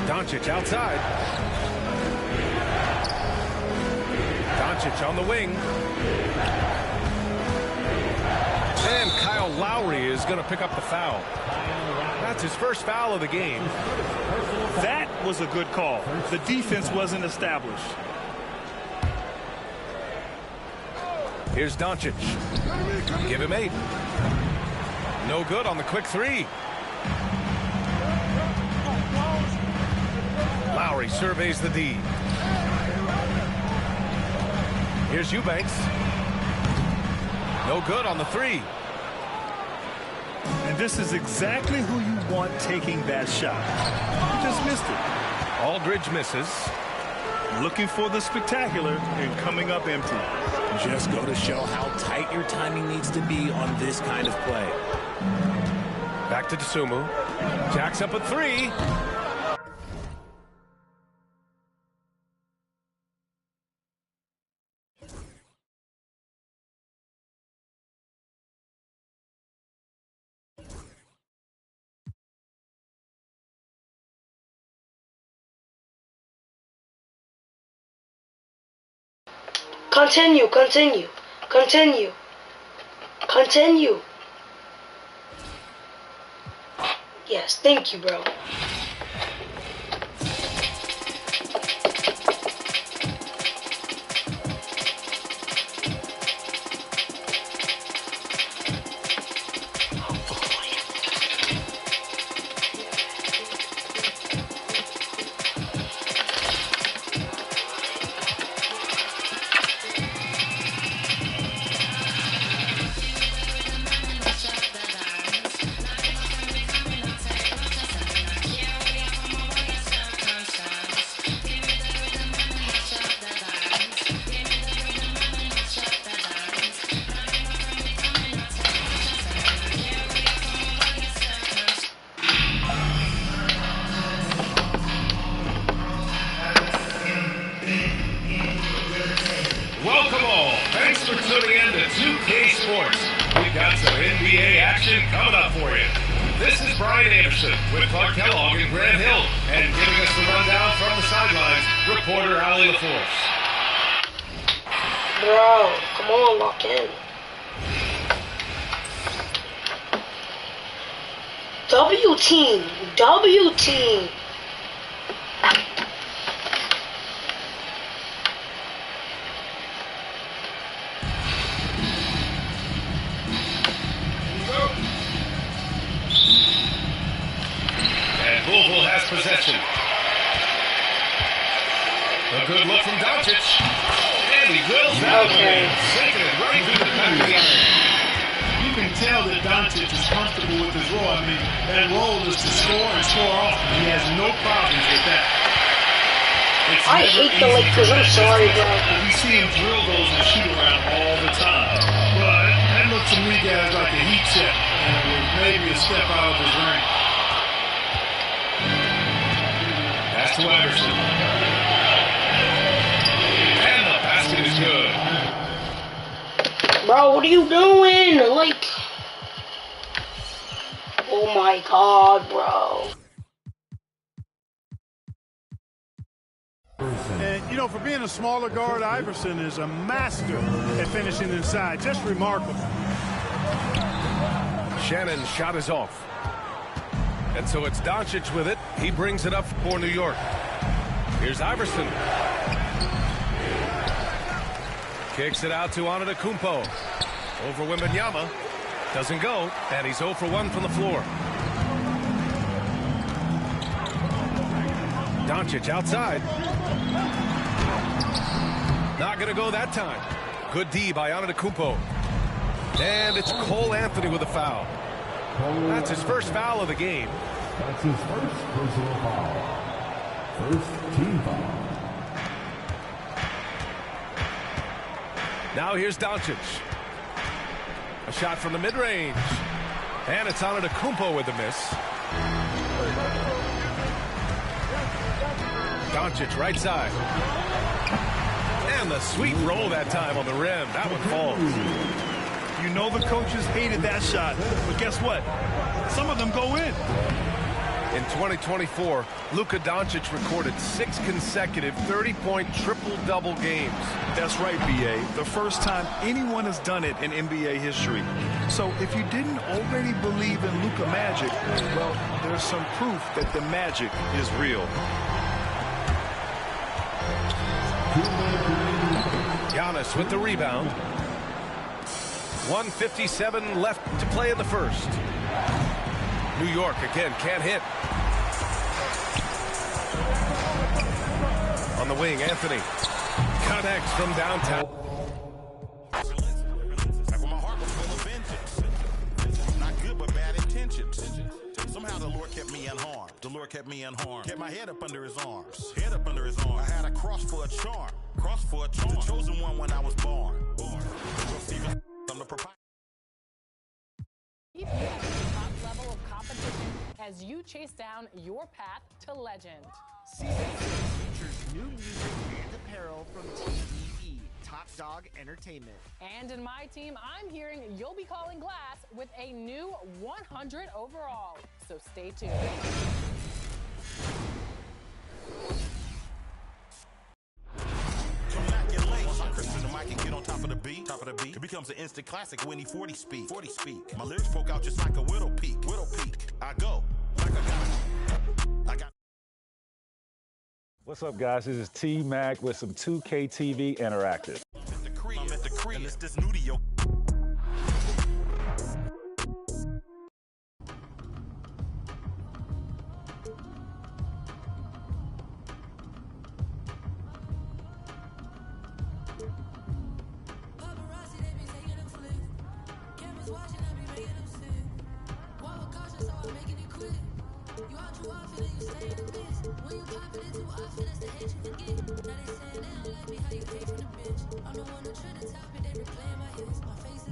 Speaker 1: Doncic outside. Doncic on the wing. And Kyle Lowry is going to pick up the foul. That's his first foul of the game.
Speaker 3: That was a good call. The defense wasn't established.
Speaker 1: Here's Doncic. Give him 8. No good on the quick 3. Lowry surveys the D. Here's Eubanks. No good on the 3.
Speaker 3: And this is exactly who you want taking that shot. You just missed it.
Speaker 1: Aldridge misses.
Speaker 3: Looking for the spectacular and coming up empty.
Speaker 14: Just go to show how tight your timing needs to be on this kind of play.
Speaker 1: Back to Dosunmu. Jacks up a 3.
Speaker 2: Continue, continue, continue, continue. Yes, thank you, bro.
Speaker 1: Sports. We've got some NBA action coming up for you. This is Brian Anderson with Clark Kellogg and Grant Hill, and giving us the rundown from the sidelines, reporter Allie LaForce.
Speaker 2: Bro, come on, lock in. W team.
Speaker 1: And Louisville has possession. A good look from Doncic. And he drills that one. Sinking it right through the back of the iron.
Speaker 3: You can tell that Doncic is comfortable with his role. I mean, that role is to score and score often. He has no problems with that.
Speaker 2: I hate the Lakers. I'm sorry, bro.
Speaker 3: We see him drill those and shoot around all the time. But that looks to me guys like a heat check and maybe a step out of his range.
Speaker 1: Pass to Iverson. And the basket is good.
Speaker 2: Bro, what are you doing? Like, oh my God, bro.
Speaker 3: And, you know, for being a smaller guard, Iverson is a master at finishing inside. Just remarkable.
Speaker 1: Shannon's shot is off. And so it's Doncic with it. He brings it up for New York. Here's Iverson. Kicks it out to Antetokounmpo. Over Wembanyama. Doesn't go. And he's 0 for 1 from the floor. Doncic outside. Not going to go that time. Good D by Antetokounmpo. And it's Cole Anthony with a foul. That's his first foul of the game.
Speaker 11: That's his first personal foul. First team foul.
Speaker 1: Now here's Doncic. A shot from the mid-range. And it's Antetokounmpo with the miss. Doncic right side. And the sweet roll that time on the rim. That one falls.
Speaker 3: You know the coaches hated that shot, but guess what? Some of them go in.
Speaker 1: In 2024, Luka Doncic recorded 6 consecutive 30-point triple-double games.
Speaker 3: That's right, B.A. The first time anyone has done it in NBA history. So if you didn't already believe in Luka Magic, well, there's some proof that the magic is real.
Speaker 1: Giannis with the rebound. 1:57 left to play in the first. New York again can't hit. On the wing, Anthony connects from downtown.
Speaker 15: Not good, but bad intentions. Somehow the Lord kept me unharmed. The Lord kept me unharmed. Kept my head up under his arms. Head up under his arms. I had a cross for a charm. Cross for a charm. The chosen one when I was born. I'm the proprietor.
Speaker 16: Keep moving to the top level of competition as you chase down your path to legend.
Speaker 17: Season 6 features new music and apparel from TDE, Top Dog Entertainment.
Speaker 16: And in my team, I'm hearing you'll be calling glass with a new 100 overall. So stay tuned.
Speaker 15: Can get on top of the beat, It becomes an instant classic when he 40 speak. My lyrics poke out just like a widow peak. I go like I got.
Speaker 18: What's up, guys? This is T-Mac with some 2K TV Interactive.
Speaker 15: I'm at the crib, and it's this new to your.
Speaker 19: I'm the one who tried to top it, they replaying my hits. My face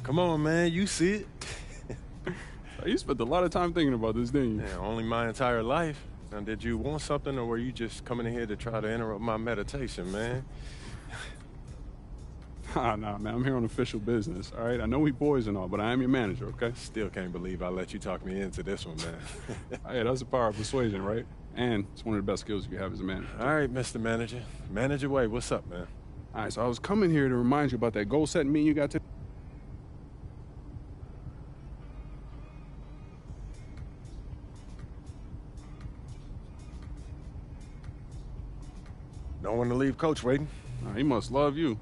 Speaker 19: Come on, man. You see it.
Speaker 20: You spent a lot of time thinking about this, didn't you?
Speaker 19: Yeah, only my entire life. Now, did you want something, or were you just coming in here to try to interrupt my meditation, man?
Speaker 20: Nah, man. I'm here on official business, all right? I know we boys and all, but I am your manager, okay?
Speaker 19: Still can't believe I let you talk me into this one, man.
Speaker 20: Hey, that's the power of persuasion, right? And it's one of the best skills you can have as a manager.
Speaker 19: All right, Mr. Manager. Manage your way. What's up, man?
Speaker 20: All right, so I was coming here to remind you about that goal-setting meeting you got today.
Speaker 19: Don't want to leave Coach waiting.
Speaker 20: He must love you.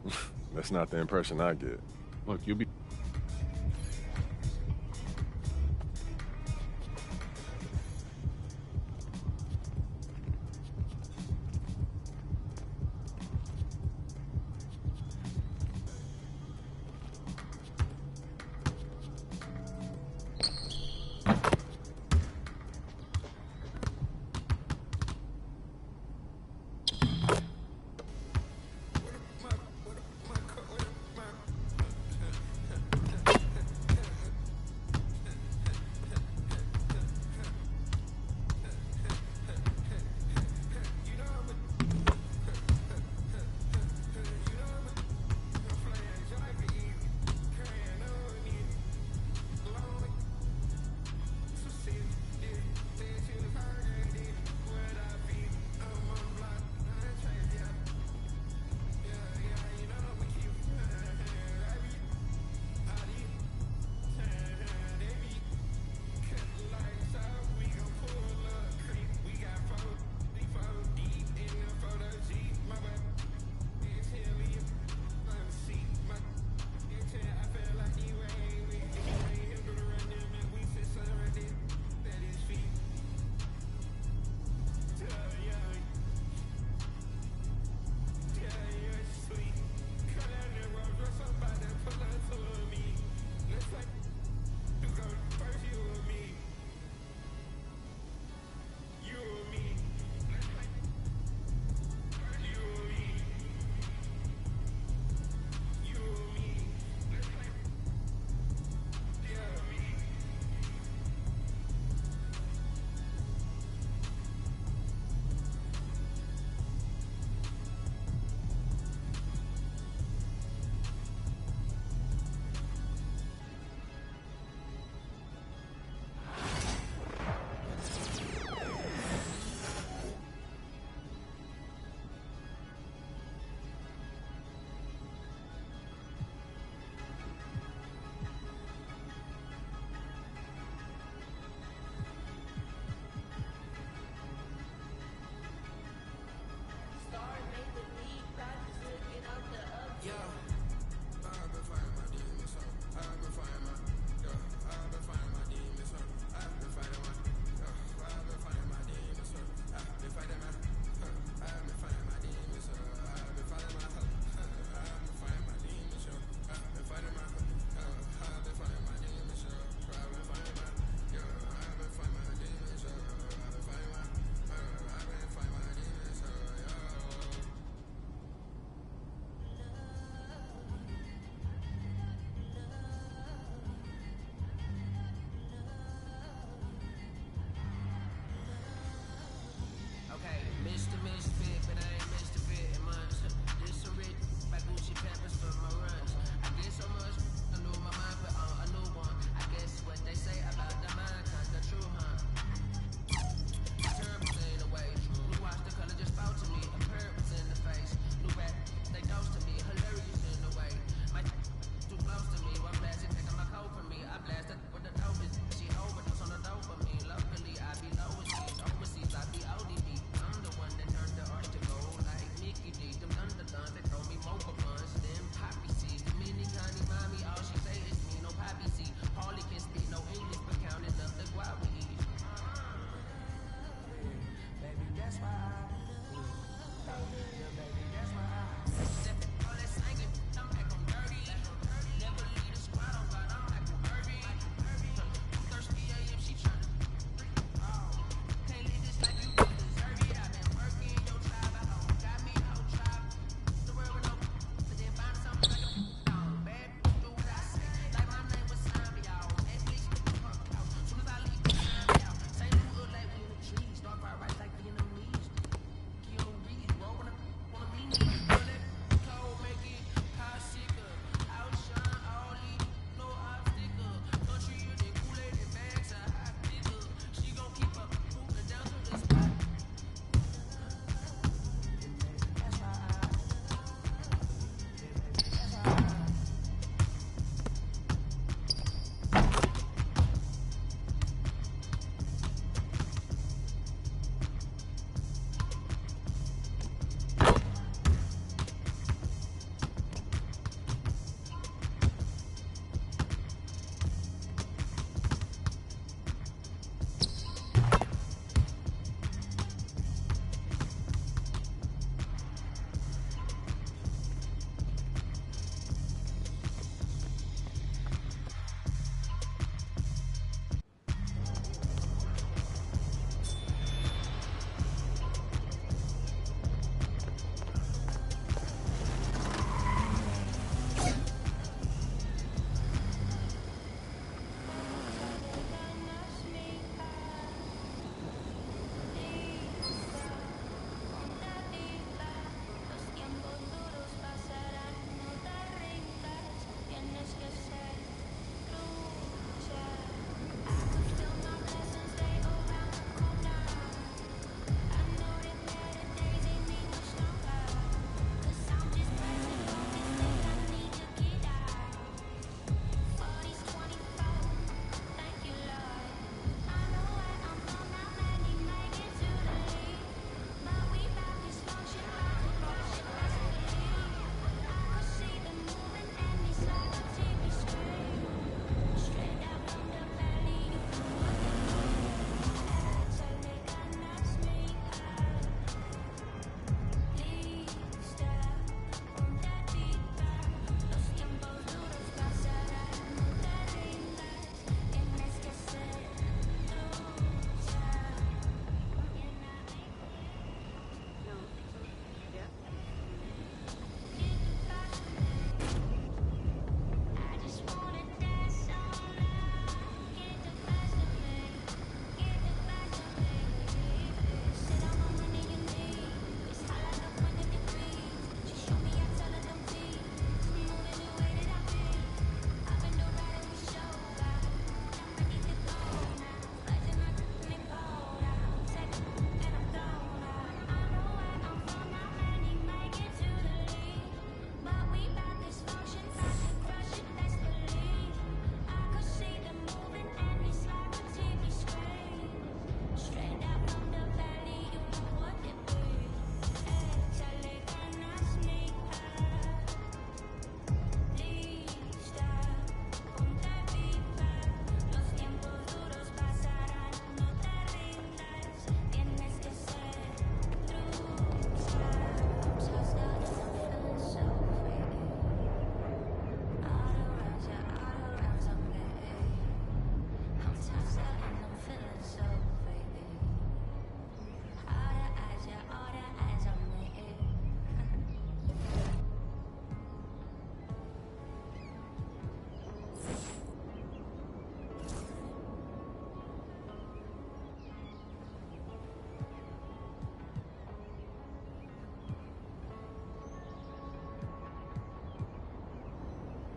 Speaker 19: That's not the impression I get.
Speaker 20: Look, you'll be...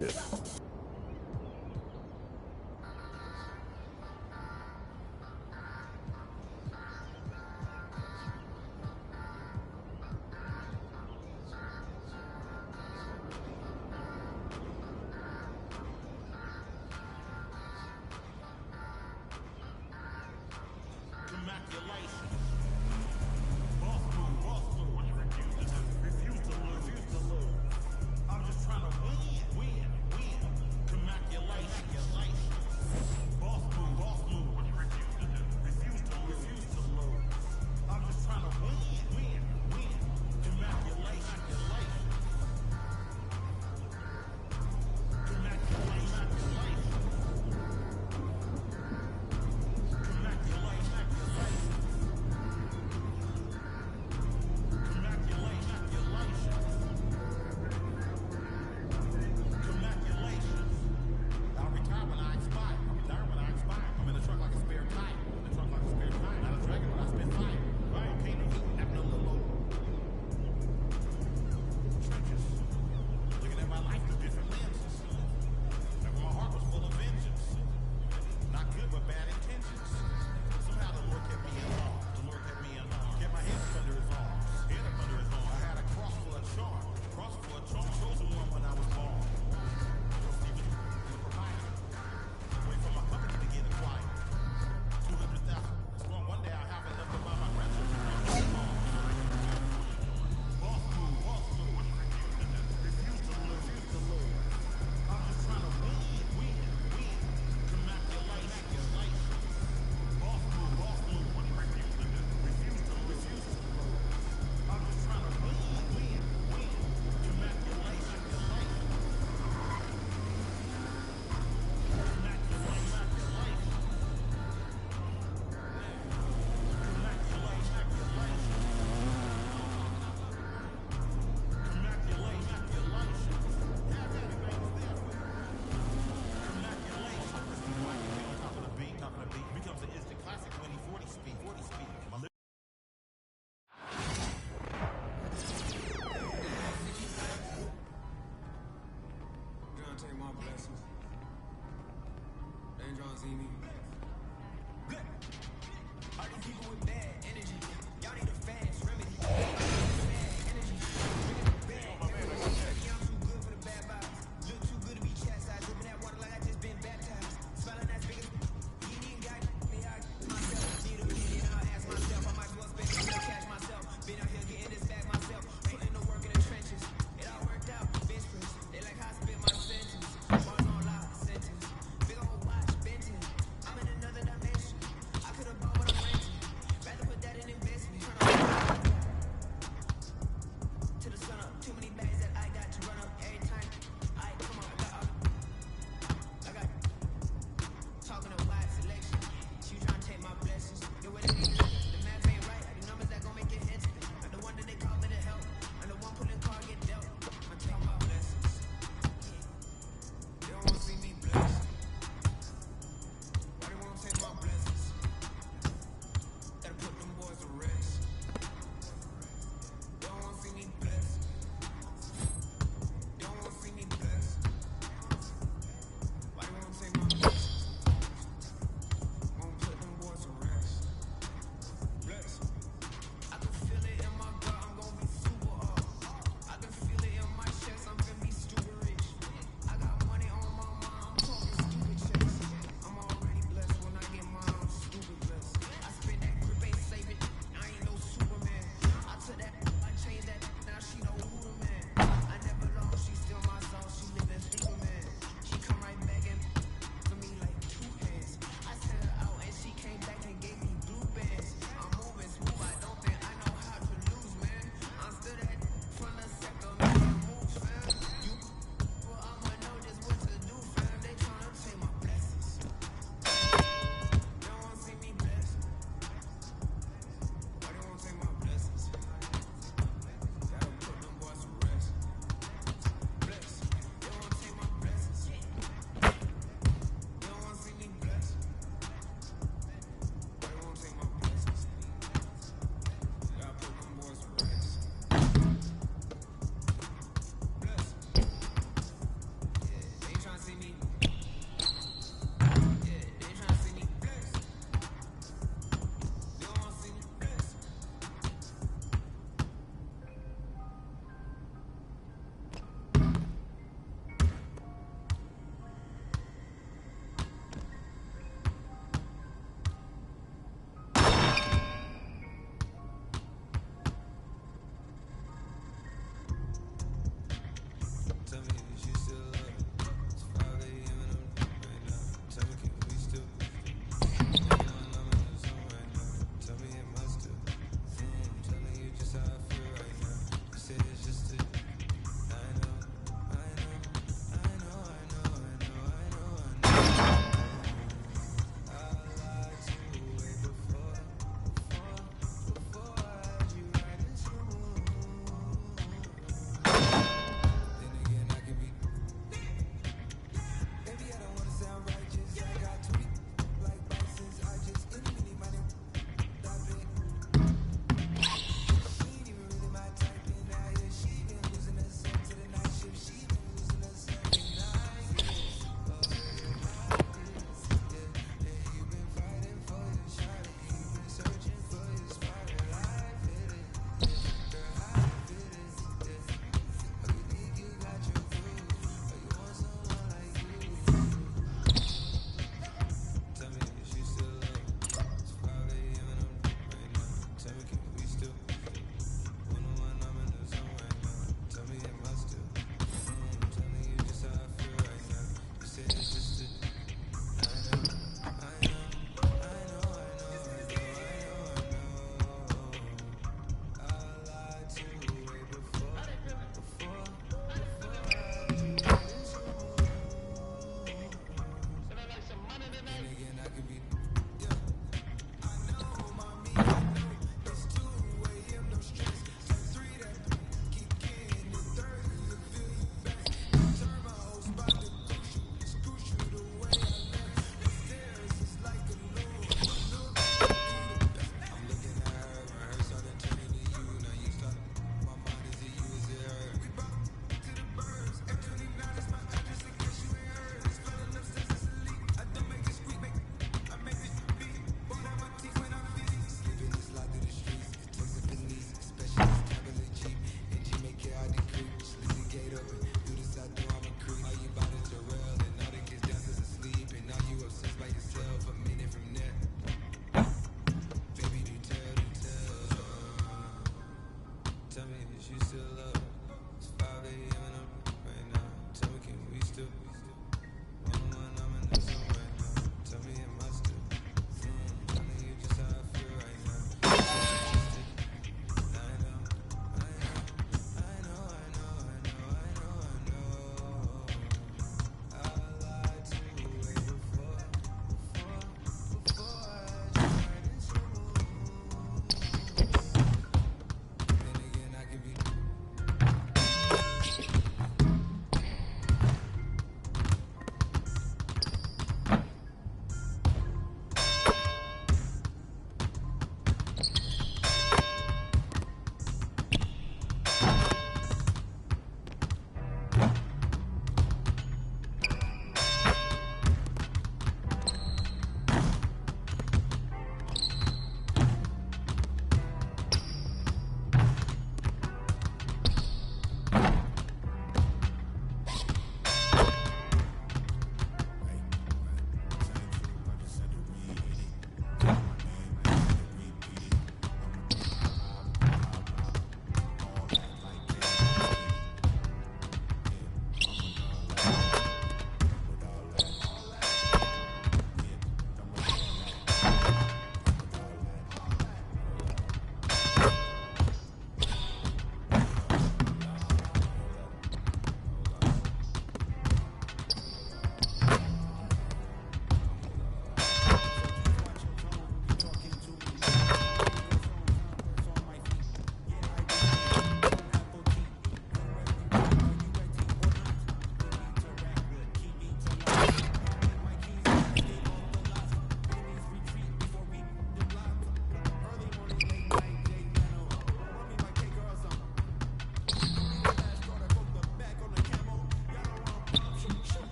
Speaker 18: Yes.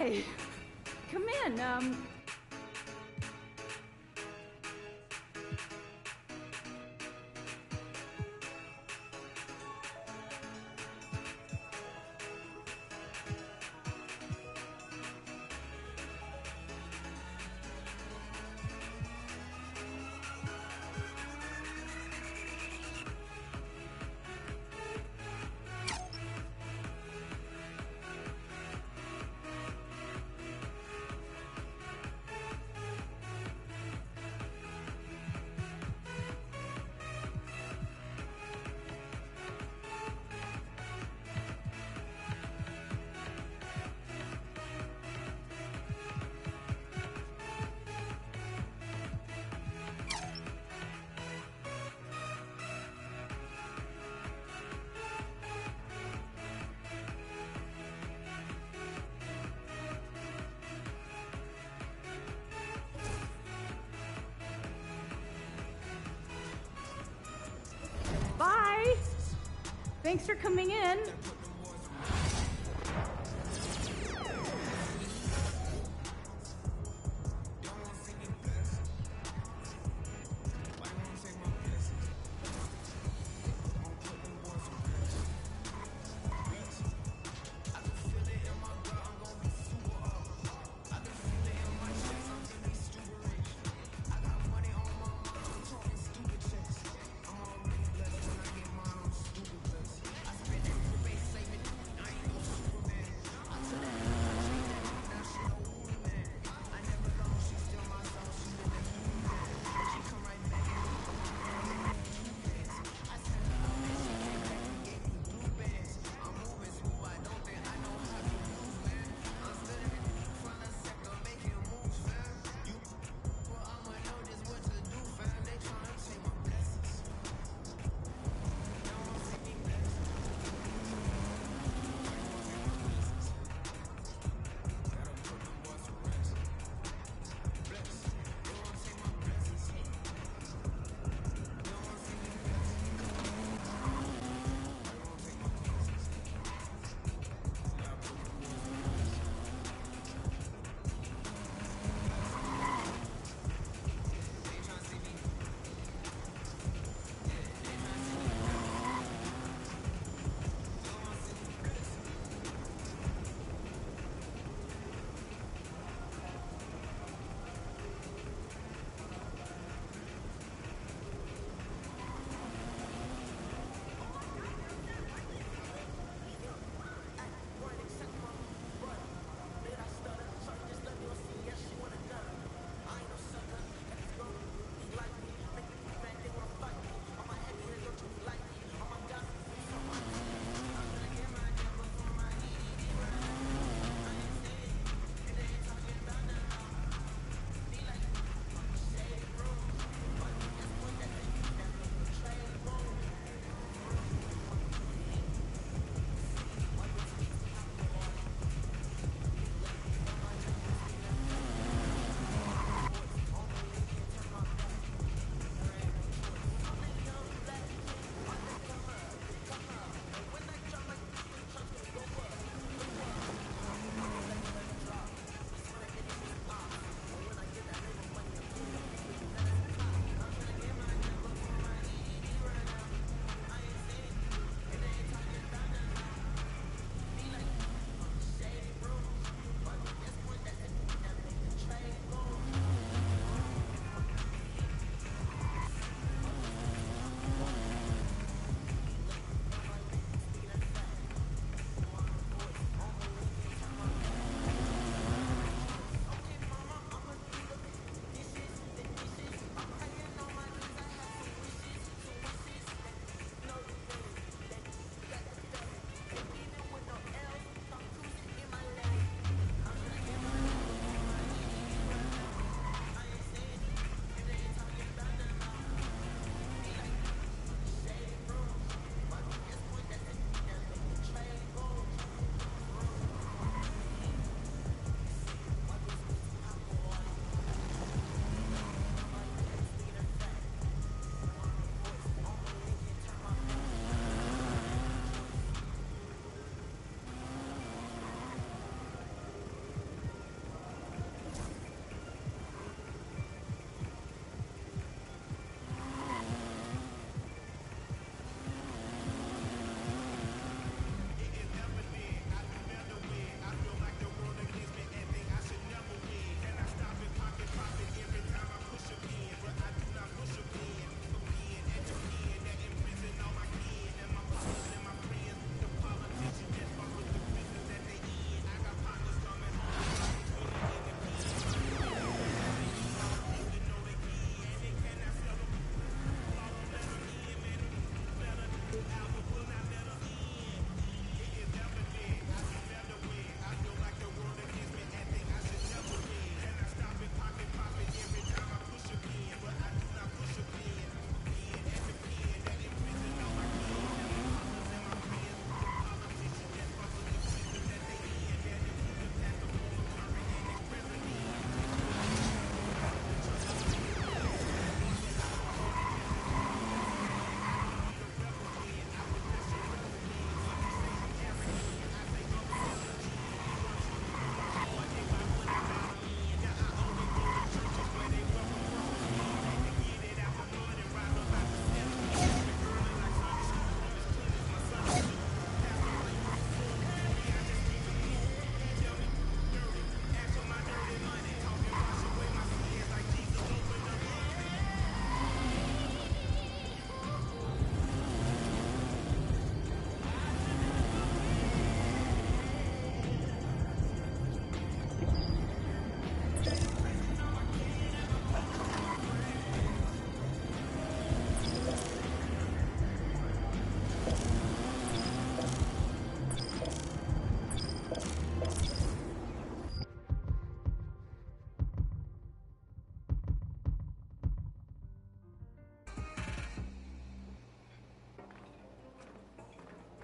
Speaker 21: Hi. Come in. Bye. Thanks for coming in.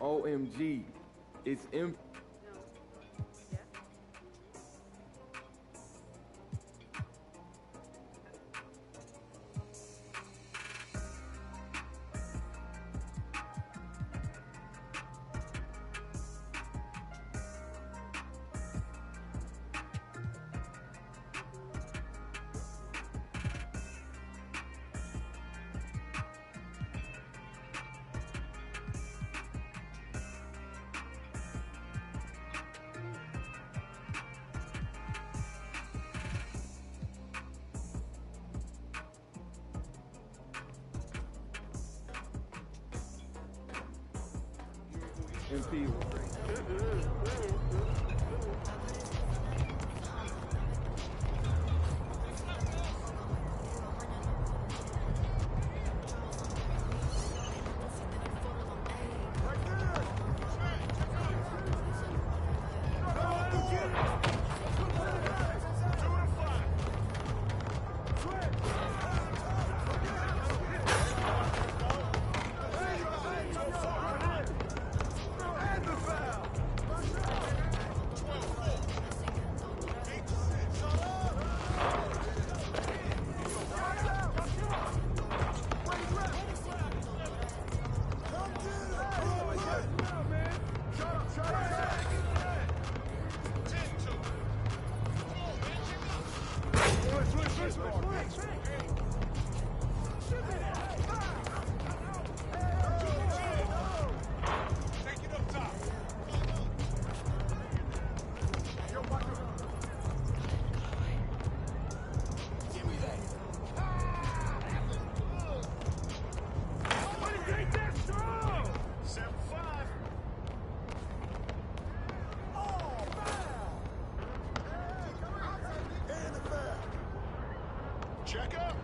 Speaker 4: OMG. It's M. MP.
Speaker 5: Check up.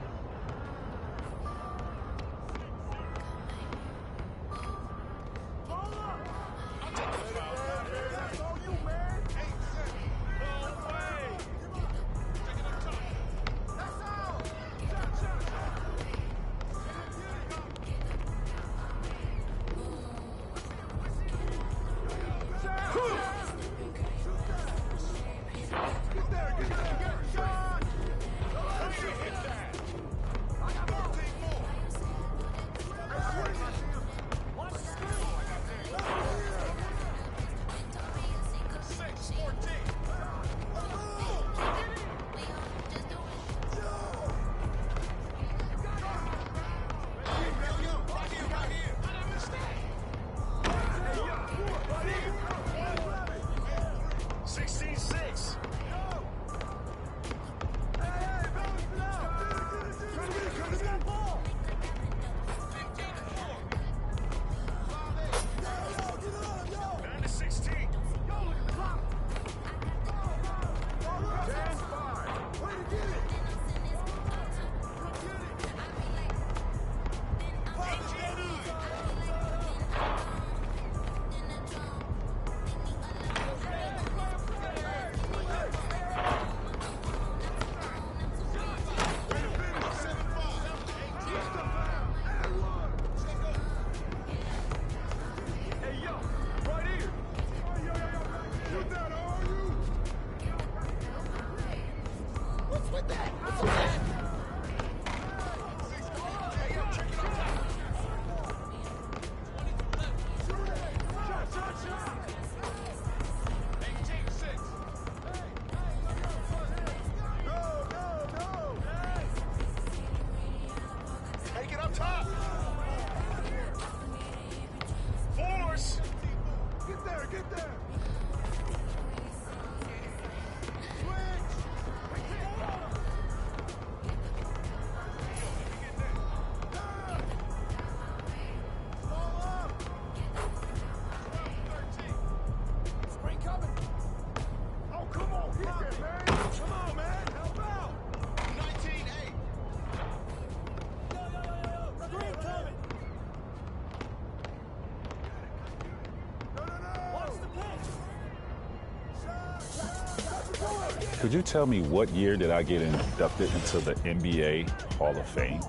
Speaker 18: Could you tell me what year did I get inducted into the NBA Hall of Fame?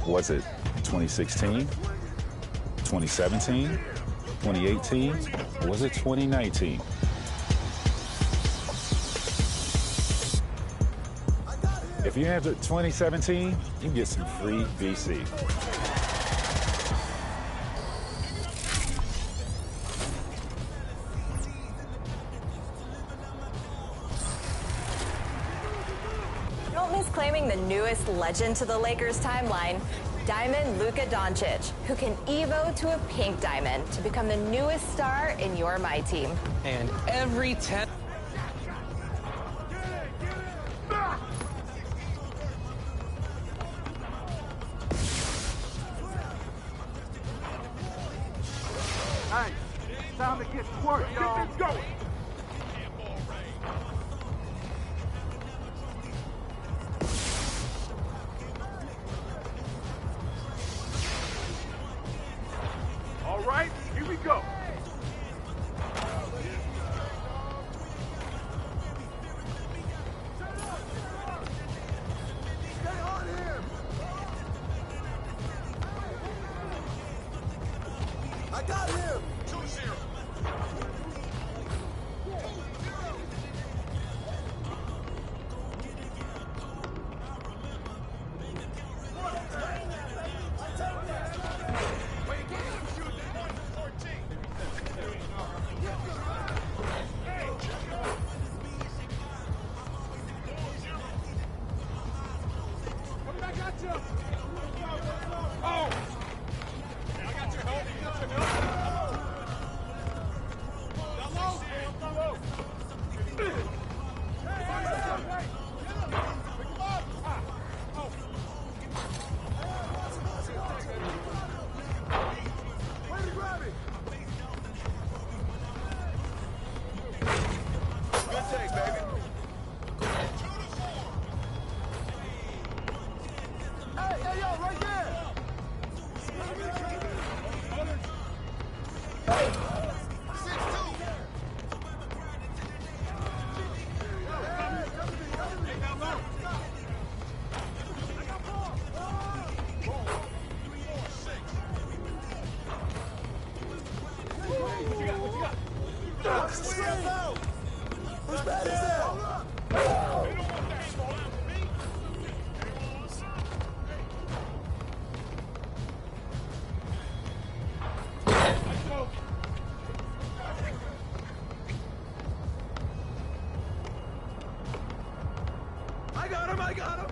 Speaker 18: Was it 2016, 2017, 2018, or was it 2019? If you enter 2017, you can get some free VC.
Speaker 6: Don't miss claiming the newest legend to the Lakers timeline, Diamond Luka Doncic, who can Evo to a pink diamond to become the newest star in your My Team.
Speaker 22: And every 10...
Speaker 3: Hey, time to get to work, y'all. Get this going. All right, here we go. Stay on him. I got him. 2-0. Who's bad is that? I got him!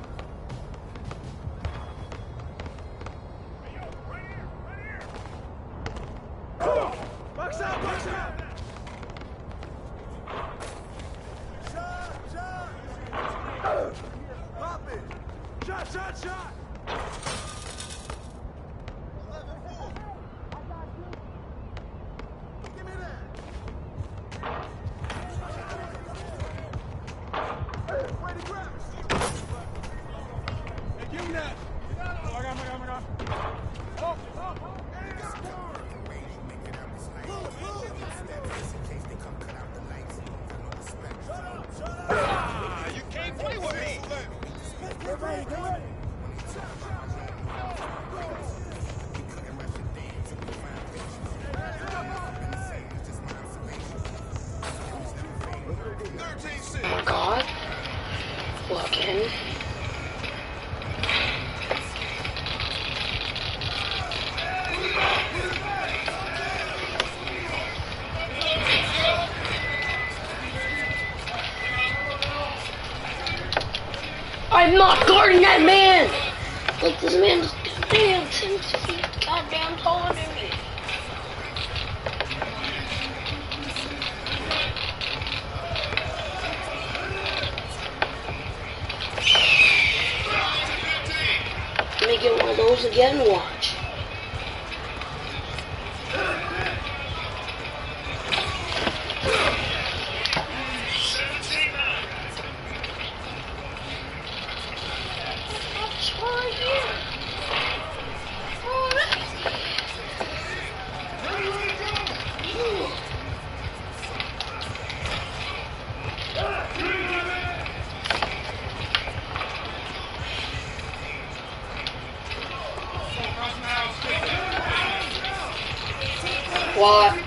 Speaker 3: Box out, box out! Shot! Pop it! Shot! Give me that! Hey, way to grab it! Hey, give me that! Oh my God. Oh! You can't play with me! Get ready!
Speaker 2: Oh my God. Looking. I'm not guarding that man! Like, this man just damn seems to be goddamn taller than me. Let me get one of those again, watch.
Speaker 3: Cross
Speaker 2: What?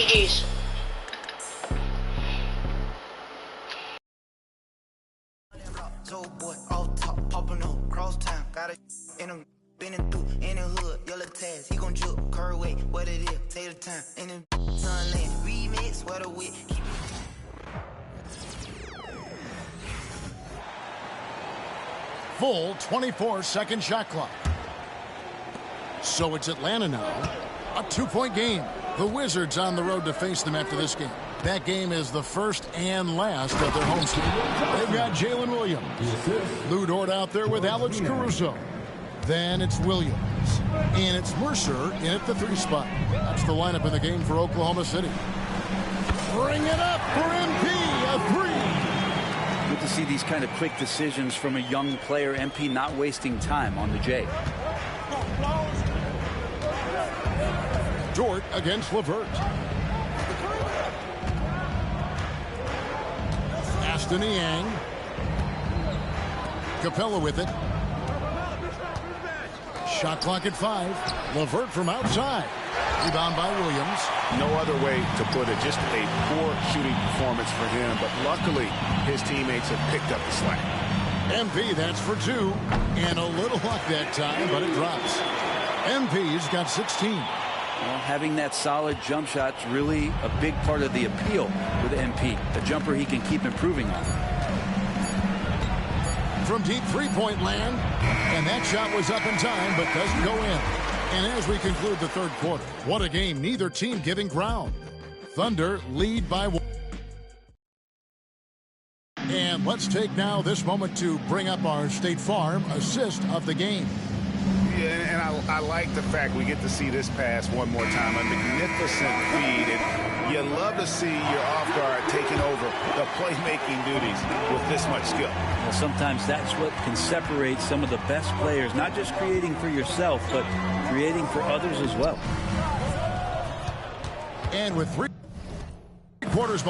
Speaker 2: GG's.
Speaker 13: So boy, off top, popping up, cross town, got it in him, bending through in the hood, yellow tags, he gon' jump, curve way, what it is, take the time, in the sunland, remix, what a wit, keep
Speaker 7: Full 24-second shot clock. So it's Atlanta now. A 2-point game. The Wizards on the road to face them after this game. That game is the first and last of their homestand. They've got Jalen Williams. Lou Dort out there with Alex Caruso. Then it's Williams. And it's Mercer in at the 3 spot. That's the lineup in the game for Oklahoma City. Bring it up for MP. A 3.
Speaker 8: Good to see these kind of quick decisions from a young player. MP not wasting time on the J.
Speaker 7: Dort against LeVert. Aston Niang. Capella with it. Shot clock at 5. LeVert from outside. Rebound by Williams.
Speaker 9: No other way to put it. Just a poor shooting performance for him. But luckily, his teammates have picked up the slack.
Speaker 7: MP, that's for 2. And a little luck that time, but it drops. MP's got 16.
Speaker 8: Well, having that solid jump shot's really a big part of the appeal with MP. The jumper he can keep improving on.
Speaker 7: From deep three-point land, and that shot was up in time, but doesn't go in. And as we conclude the third quarter, what a game, neither team giving ground. Thunder lead by 1. And let's take now this moment to bring up our State Farm assist of the game.
Speaker 9: Yeah, and I like the fact we get to see this pass one more time. A magnificent feed, and you love to see your off guard taking over the playmaking duties with this much skill.
Speaker 8: Well, sometimes that's what can separate some of the best players, not just creating for yourself, but creating for others as well.
Speaker 7: And with 3 quarters.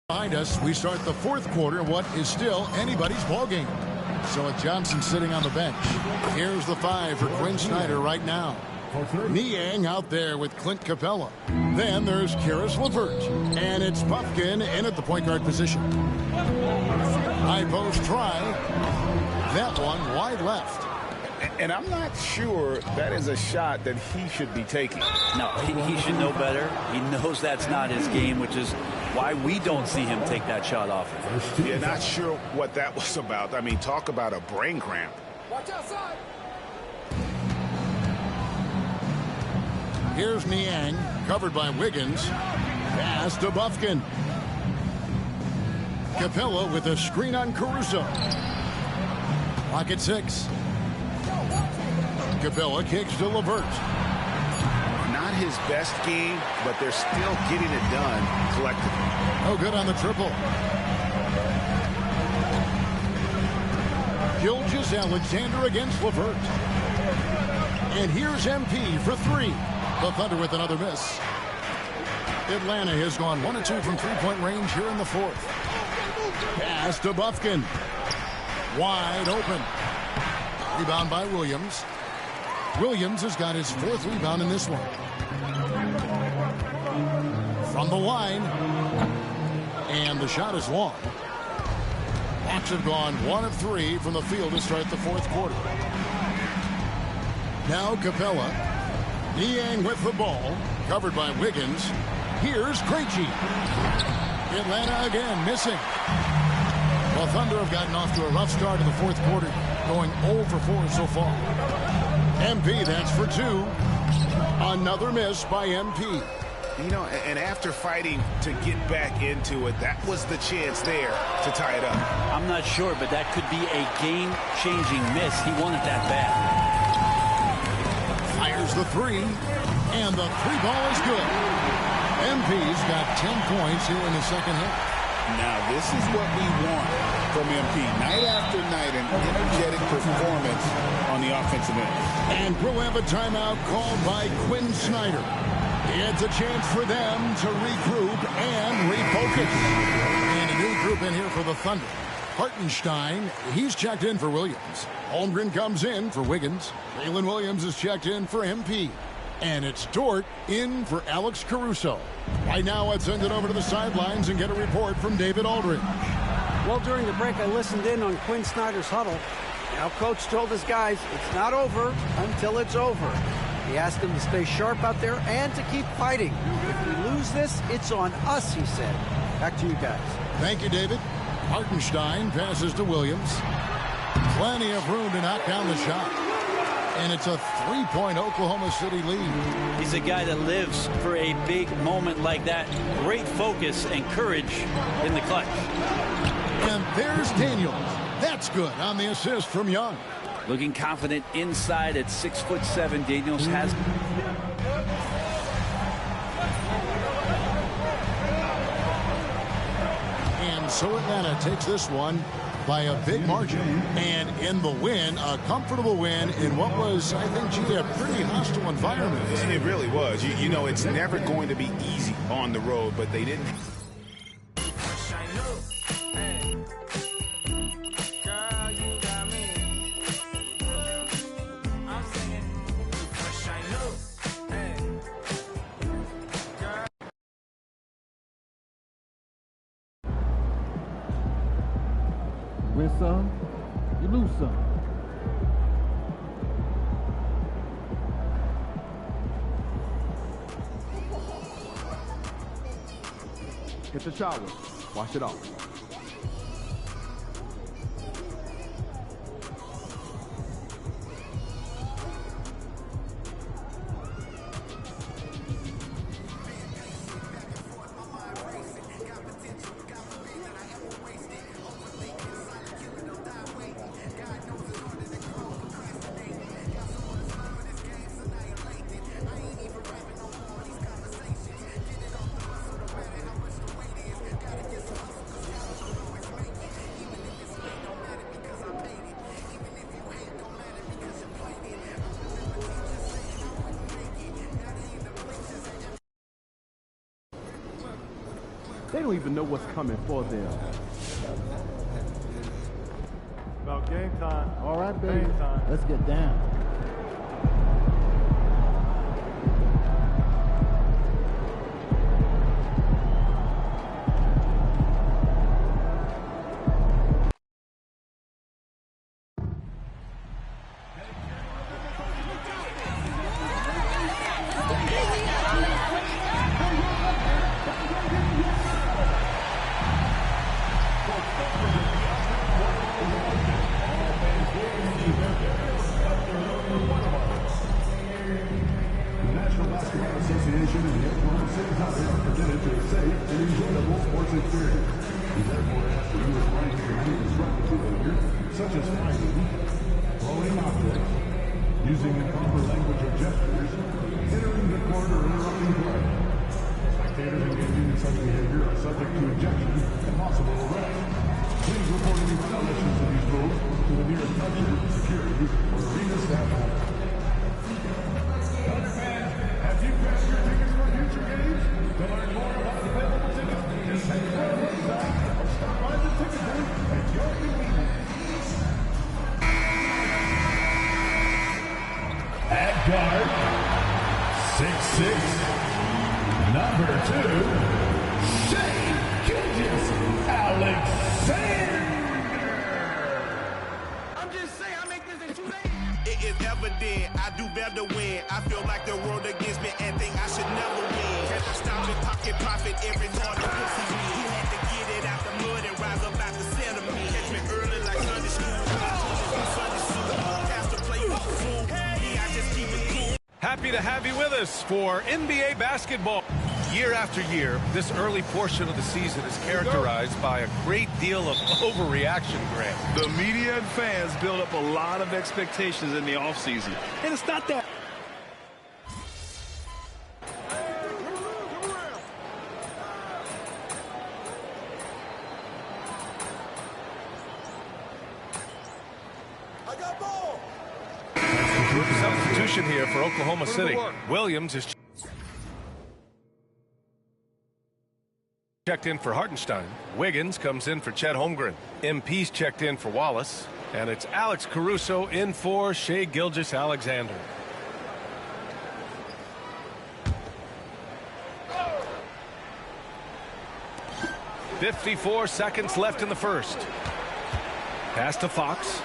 Speaker 7: Behind us, we start the fourth quarter, what is still anybody's ball game. So with Johnson sitting on the bench, here's the 5 for Quinn Snyder right now. Niang out there with Clint Capella. Then there's Karis LeVert. And it's Puffkin in at the point guard position. High post try. That one wide left.
Speaker 9: And I'm not sure that is a shot that he should be taking.
Speaker 8: No, he should know better. He knows that's not his game, which is why we don't see him take that shot off.
Speaker 9: Yeah, not sure what that was about. I mean, talk about a brain cramp.
Speaker 7: Watch outside. Here's Niang, covered by Wiggins. Pass to Buffkin. Capella with a screen on Caruso. Clock at 6. Capella kicks to LeVert.
Speaker 9: Not his best game, but they're still getting it done collectively.
Speaker 7: Oh, good on the triple. Gilgeous-Alexander against LeVert. And here's MP for 3. The Thunder with another miss. Atlanta has gone 1 of 2 from three-point range here in the fourth. Pass to Bufkin. Wide open. Rebound by Williams. Williams has got his 4th rebound in this one. From the line. And the shot is long. Hawks have gone 1 of 3 from the field to start the fourth quarter. Now Capella. Niang with the ball. Covered by Wiggins. Here's Krejci. Atlanta again missing. The Thunder have gotten off to a rough start in the fourth quarter, going 0 for 4 so far. MP, that's for 2. Another miss by MP.
Speaker 9: You know, and after fighting to get back into it, that was the chance there to tie it up.
Speaker 8: I'm not sure, but that could be a game-changing miss. He wanted that bad.
Speaker 7: Fires the 3, and the 3 ball is good. MP's got 10 points here in the second half.
Speaker 9: Now, this is what we want from MP. Night after night, an energetic performance on the offensive end.
Speaker 7: And we'll have a timeout called by Quinn Snyder. It's a chance for them to regroup and refocus. And a new group in here for the Thunder. Hartenstein, he's checked in for Williams. Holmgren comes in for Wiggins. Jalen Williams is checked in for MP. And it's Dort in for Alex Caruso. Right now, let's send it over to the sidelines and get a report from David Aldridge.
Speaker 10: Well, during the break, I listened in on Quinn Snyder's huddle. Now, Coach told his guys it's not over until it's over. He asked them to stay sharp out there and to keep fighting. If we lose this, it's on us, he said. Back to you guys.
Speaker 7: Thank you, David. Hartenstein passes to Williams. Plenty of room to knock down the shot. And it's a 3-point Oklahoma City lead.
Speaker 8: He's a guy that lives for a big moment like that. Great focus and courage in the clutch.
Speaker 7: And there's Daniels. That's good on the assist from Young.
Speaker 8: Looking confident inside at 6'7". Daniels has.
Speaker 7: And so Atlanta takes this one by a big margin. And in the win, a comfortable win in what was, I think, gee, a pretty hostile environment.
Speaker 9: It really was. You know, it's never going to be easy on the road, but they didn't.
Speaker 4: Win some, you lose some. Hit the shower, wash it off. They don't even know what's coming for them.
Speaker 12: About game time.
Speaker 4: All right, baby.
Speaker 12: Game time.
Speaker 4: Let's get down.
Speaker 23: Such as fighting, throwing objects, using improper language or gestures, entering the court or interrupting play. Spectators engaging in such behavior are subject to ejection and possible arrest. Please report any violations of these rules to the nearest usher, security, or arena staff. Thunder fans, have you At guard, 6'6", number 2, Shai Gilgeous-Alexander.
Speaker 13: I'm just saying, I make this in 2 days. It is evident I do better when I feel like the world against me and think I should never win. Can't stop it, pocket profit, every hard to pussy me. He had to get it out the mud and rise up out the center me. Catch me early like Sunday school. Sunday school. Pastor play fool. Yeah, I just keep it cool.
Speaker 1: Happy to have you with us for NBA basketball. Year after year, this early portion of the season is characterized by a great deal of overreaction, Grant.
Speaker 3: The media and fans build up a lot of expectations in the offseason, and it's not that.
Speaker 1: Substitution here for Oklahoma City. Williams is checked in for Hartenstein. Wiggins comes in for Chet Holmgren. MP's checked in for Wallace. And it's Alex Caruso in for Shai Gilgeous-Alexander. .54 seconds left in the first. Pass to Fox.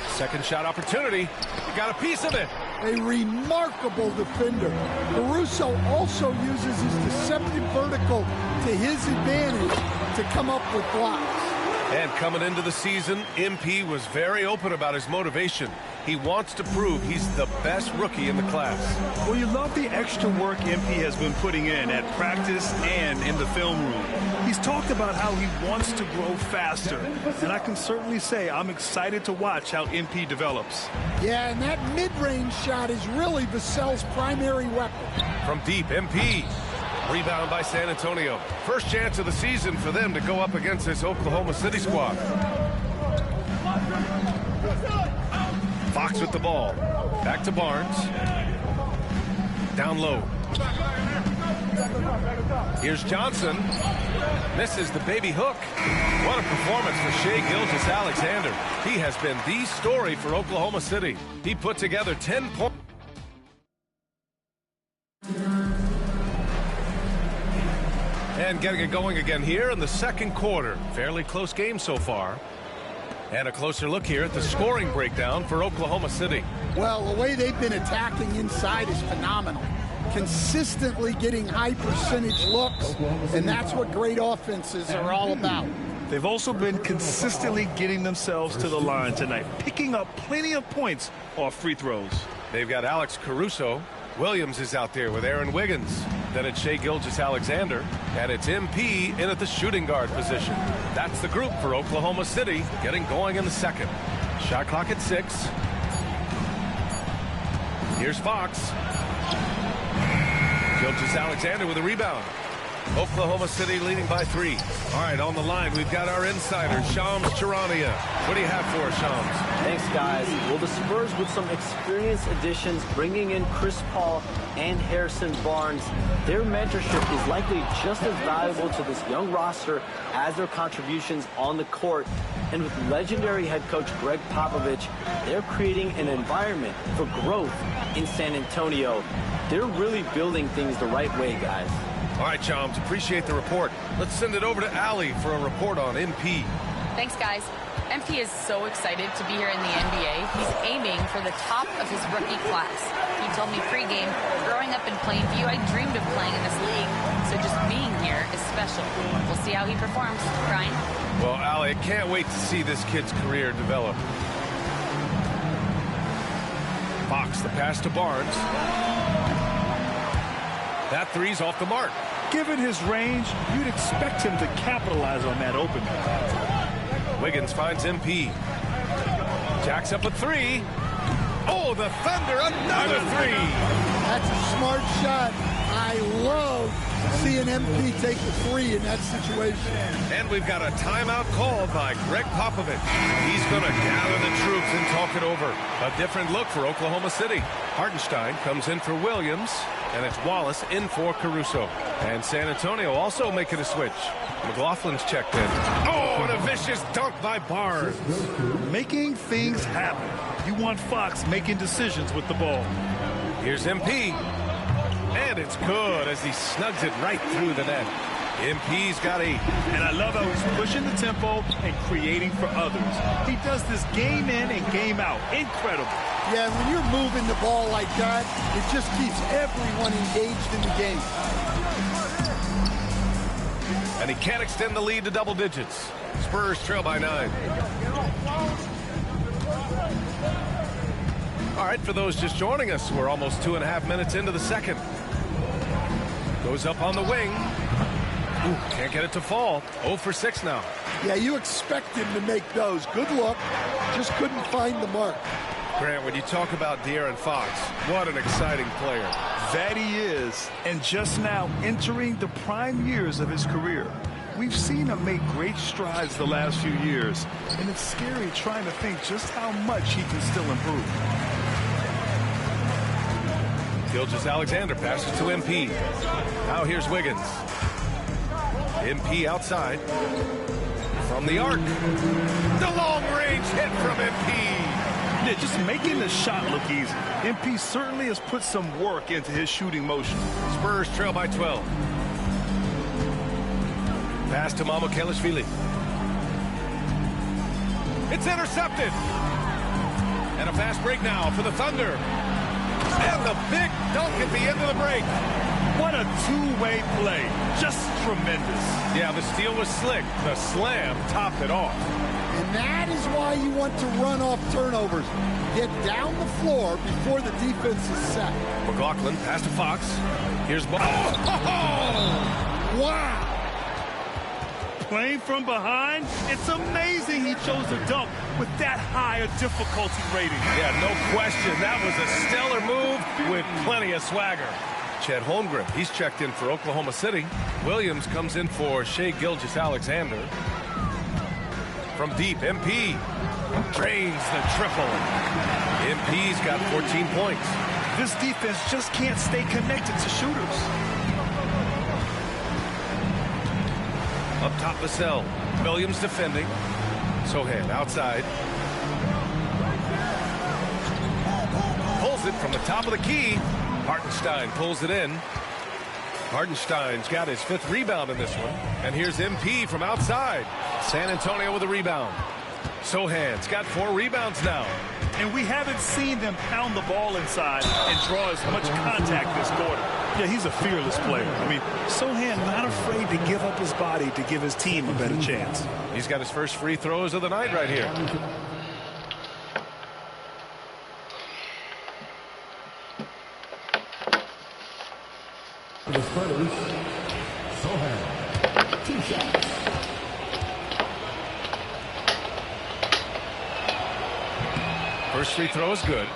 Speaker 1: Second shot opportunity. He got a piece of it.
Speaker 11: A remarkable defender. Caruso also uses his deceptive vertical to his advantage to come up with blocks.
Speaker 1: And coming into the season, MP was very open about his motivation. He wants to prove he's the best rookie in the class.
Speaker 3: Well, you love the extra work MP has been putting in at practice and in the film room. He's talked about how he wants to grow faster, and I can certainly say I'm excited to watch how MP develops.
Speaker 11: Yeah, and that mid-range shot is really Vassell's primary weapon.
Speaker 1: From deep, MP. Rebound by San Antonio. First chance of the season for them to go up against this Oklahoma City squad. Fox with the ball. Back to Barnes. Down low. Here's Johnson. Misses the baby hook. What a performance for Shai Gilgeous-Alexander. He has been the story for Oklahoma City. He put together 10 points. And getting it going again here in the second quarter. Fairly close game so far. And a closer look here at the scoring breakdown for Oklahoma City.
Speaker 11: Well, the way they've been attacking inside is phenomenal. Consistently getting high percentage looks, and that's what great offenses are all about.
Speaker 3: They've also been consistently getting themselves to the line tonight, picking up plenty of points off free throws.
Speaker 1: They've got Alex Caruso. Williams is out there with Aaron Wiggins. Then it's Shai Gilgeous-Alexander. And it's MP in at the shooting guard position. That's the group for Oklahoma City getting going in the second. Shot clock at 6. Here's Fox. Gilgeous-Alexander with a rebound. Oklahoma City leading by 3. All right, on the line, we've got our insider, Shams Charania. What do you have for us, Shams?
Speaker 14: Thanks, guys. Well, the Spurs with some experienced additions, bringing in Chris Paul and Harrison Barnes. Their mentorship is likely just as valuable to this young roster as their contributions on the court. And with legendary head coach Greg Popovich, they're creating an environment for growth in San Antonio. They're really building things the right way, guys.
Speaker 1: All right, Chums, appreciate the report. Let's send it over to Allie for a report on MP.
Speaker 24: Thanks, guys. MP is so excited to be here in the NBA. He's aiming for the top of his rookie class. He told me pregame, growing up in Plainview, I dreamed of playing in this league. So just being here is special. We'll see how he performs. Brian?
Speaker 1: Well, Allie, I can't wait to see this kid's career develop. Fox, the pass to Barnes. That three's off the mark.
Speaker 3: Given his range, you'd expect him to capitalize on that opening.
Speaker 1: Wiggins finds MP. Jacks up a 3. Oh, the Thunder, another 3.
Speaker 11: That's a smart shot. I love seeing MP take the 3 in that situation.
Speaker 1: And we've got a timeout called by Greg Popovich. He's going to gather the troops and talk it over. A different look for Oklahoma City. Hartenstein comes in for Williams, and it's Wallace in for Caruso. And San Antonio also making a switch. McLaughlin's checked in. Oh, and a vicious dunk by Barnes.
Speaker 3: Making things happen. You want Fox making decisions with the ball.
Speaker 1: Here's MP. And it's good as he snugs it right through the net. MP's got 8.
Speaker 3: And I love how he's pushing the tempo and creating for others. He does this game in and game out. Incredible.
Speaker 11: Yeah, when you're moving the ball like that, it just keeps everyone engaged in the game.
Speaker 1: And he can't extend the lead to double digits. Spurs trail by 9. All right, for those just joining us, we're almost 2.5 minutes into the second. Goes up on the wing. Ooh, can't get it to fall. 0 for 6 now.
Speaker 11: Yeah, you expect him to make those. Good look. Just couldn't find the mark.
Speaker 1: Grant, when you talk about De'Aaron Fox, what an exciting player.
Speaker 3: That he is, and just now entering the prime years of his career. We've seen him make great strides the last few years, and it's scary trying to think just how much he can still improve.
Speaker 1: Gilgeous-Alexander passes to MP. Now here's Wiggins. MP outside. From the arc. The long-range hit from MP.
Speaker 3: Yeah, just making the shot look easy. MP certainly has put some work into his shooting motion.
Speaker 1: Spurs trail by 12. Pass to Mamukelashvili. It's intercepted. And a fast break now for the Thunder. And the big dunk at the end of the break.
Speaker 3: What a two-way play. Just tremendous.
Speaker 1: Yeah, the steal was slick. The slam topped it off.
Speaker 11: And that is why you want to run off turnovers. Get down the floor before the defense is set.
Speaker 1: McLaughlin pass to Fox. Here's ball. Oh!
Speaker 11: Wow.
Speaker 3: Playing from behind, it's amazing he chose to dunk with that high a difficulty rating.
Speaker 1: Yeah, no question. That was a stellar move with plenty of swagger. Chet Holmgren, he's checked in for Oklahoma City. Williams comes in for Shai Gilgeous-Alexander. From deep, MP drains the triple. MP's got 14 points.
Speaker 3: This defense just can't stay connected to shooters.
Speaker 1: Up top the cell. Williams defending. Sochan outside. Pulls it from the top of the key. Hartenstein pulls it in. Hartenstein's got his 5th rebound in this one. And here's MP from outside. San Antonio with a rebound. Sochan's got 4 rebounds now.
Speaker 3: And we haven't seen them pound the ball inside and draw as much contact this quarter. Yeah, he's a fearless player. I mean, Sochan not afraid to give up his body to give his team a better chance.
Speaker 1: He's got his first free throws of the night right here.
Speaker 23: For the Spurs, Sochan, 2 shots.
Speaker 1: First free throw is good.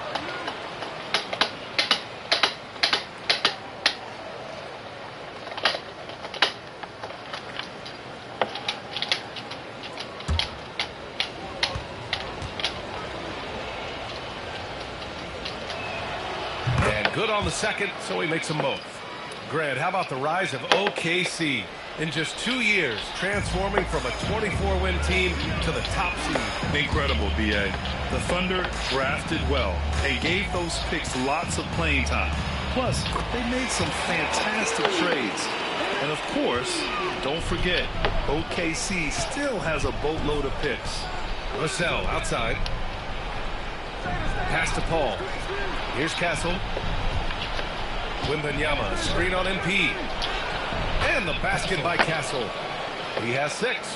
Speaker 1: And good on the second, so he makes them both. Grant, how about the rise of OKC? In just 2 years, transforming from a 24-win team to the top seed.
Speaker 3: Incredible, B.A. The Thunder drafted well and gave those picks lots of playing time. Plus, they made some fantastic trades. And of course, don't forget, OKC still has a boatload of picks.
Speaker 1: Russell outside. Pass to Paul. Here's Castle. Wembanyama, screen on MP. And the basket by Castle. He has 6.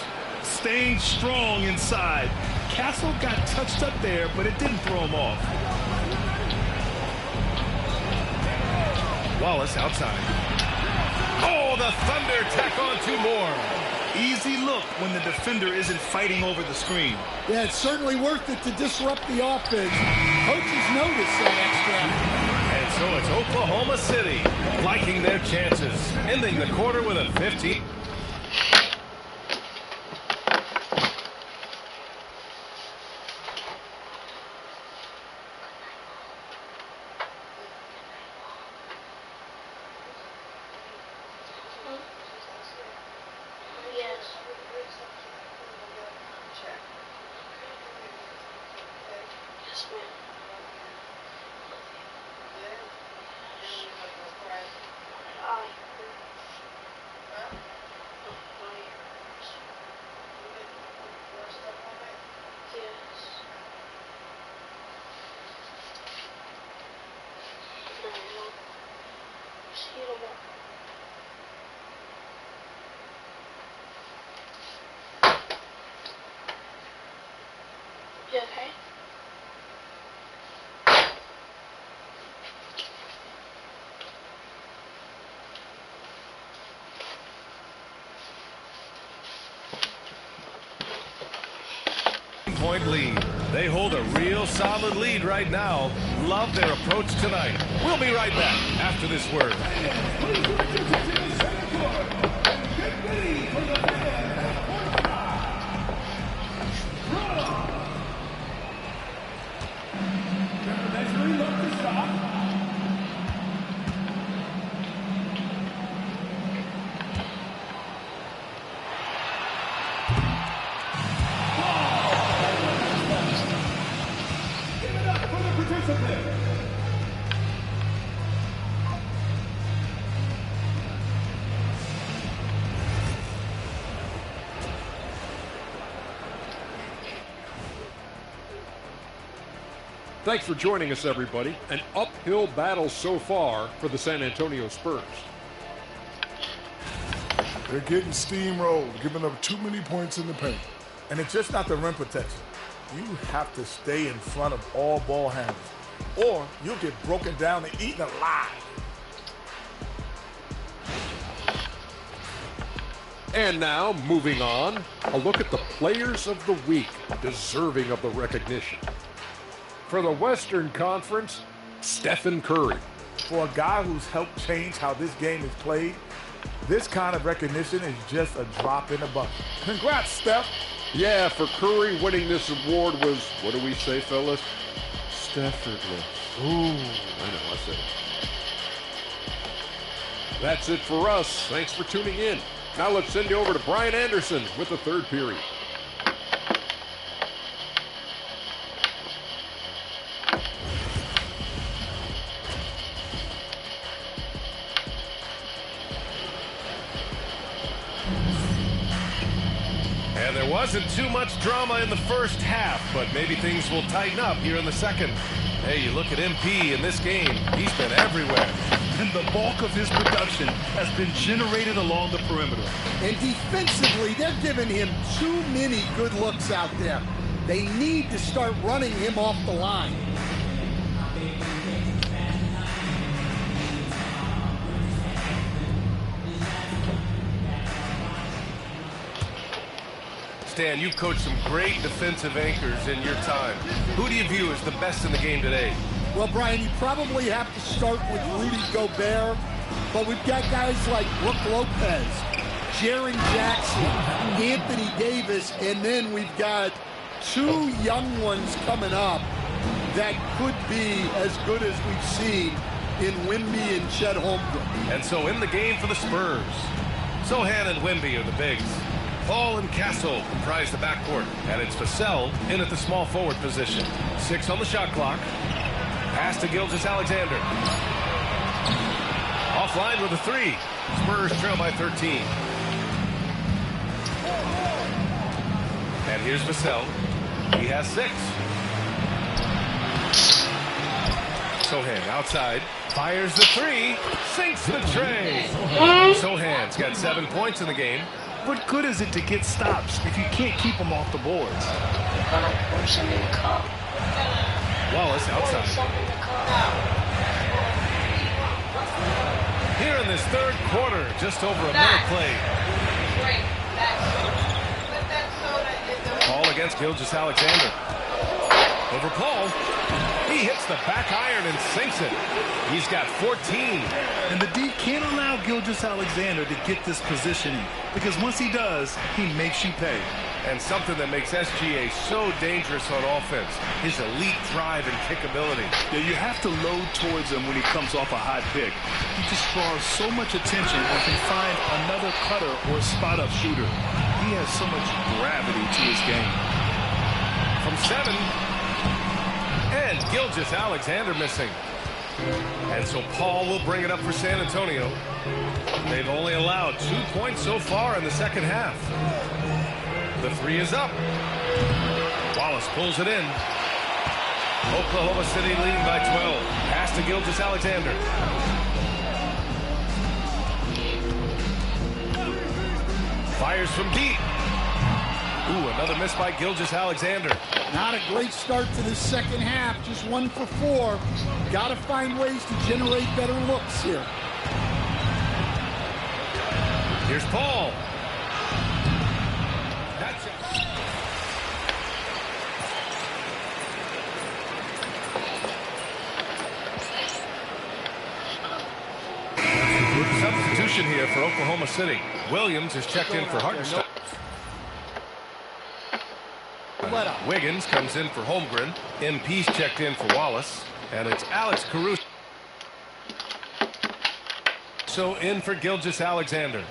Speaker 3: Staying strong inside. Castle got touched up there, but it didn't throw him off.
Speaker 1: Wallace outside. Oh, the Thunder tack on 2 more.
Speaker 3: Easy look when the defender isn't fighting over the screen.
Speaker 11: Yeah, it's certainly worth it to disrupt the offense. Coaches notice that extra.
Speaker 1: And so it's Oklahoma City liking their chances, ending the quarter with a 15.
Speaker 2: Yes, ma'am. Undisputable. You okay?
Speaker 1: Point lead. They hold a real solid lead right now. Love their approach tonight. We'll be right back after this word.
Speaker 15: Thanks for joining us, everybody. An uphill battle so far for the San Antonio Spurs.
Speaker 16: They're getting steamrolled, giving up too many points in the paint.
Speaker 17: And it's just not the rim protection. You have to stay in front of all ball handlers, or you'll get broken down and eaten alive.
Speaker 15: And now, moving on, a look at the players of the week deserving of the recognition. For the Western Conference, Stephen Curry.
Speaker 17: For a guy who's helped change how this game is played, this kind of recognition is just a drop in the bucket. Congrats, Steph.
Speaker 15: Yeah, for Curry, winning this award was, what do we say, fellas? Steffortless. Ooh, I know, I said it. That's it for us. Thanks for tuning in. Now let's send you over to Brian Anderson with the third period.
Speaker 1: And there wasn't too much drama in the first half, but maybe things will tighten up here in the second. Hey, you look at MP in this game, he's been everywhere.
Speaker 19: And the bulk of his production has been generated along the perimeter.
Speaker 11: And defensively, they're giving him too many good looks out there. They need to start running him off the line.
Speaker 1: Stan, you've coached some great defensive anchors in your time. Who do you view as the best in the game today?
Speaker 11: Well, Brian, you probably have to start with Rudy Gobert, but we've got guys like Brook Lopez, Jaren Jackson, Anthony Davis, and then we've got two young ones coming up that could be as good as we've seen in Wemby and Chet Holmgren.
Speaker 1: And so in the game for the Spurs, Sohan and Wemby are the bigs. Paul and Castle comprise the backcourt, and it's Vassell in at the small forward position. 6 on the shot clock. Pass to Gilgeous-Alexander. Offline with a 3. Spurs trail by 13. And here's Vassell. He has 6. Sohan outside. Fires the 3. Sinks the tray. Sohan's got 7 points in the game.
Speaker 19: What good is it to get stops if you can't keep them off the boards?
Speaker 1: Wallace outside. Here in this third quarter, just over a minute played. Paul against Gilgeous-Alexander. Over Paul. He hits the back iron and sinks it. He's got 14.
Speaker 19: And the D can't allow Gilgeous-Alexander to get this positioning, because once he does, he makes you pay.
Speaker 1: And something that makes SGA so dangerous on offense, his elite drive and kickability.
Speaker 19: Yeah, you have to load towards him when he comes off a hot pick. He just draws so much attention and can find another cutter or spot-up shooter. He has so much gravity to his game.
Speaker 1: From 7. And Gilgeous-Alexander missing. And so Paul will bring it up for San Antonio. They've only allowed 2 points so far in the second half. The 3 is up. Wallace pulls it in. Oklahoma City leading by 12. Pass to Gilgeous-Alexander. Fires from deep. Ooh, another miss by Gilgeous-Alexander.
Speaker 11: Not a great start to the second half. Just 1 for 4. Got to find ways to generate better looks here.
Speaker 1: Here's Paul. Substitution here for Oklahoma City. Williams is checked in for Hartenstein. Wiggins comes in for Holmgren. MP's checked in for Wallace. And it's Alex Caruso. So in for Gilgeous-Alexander.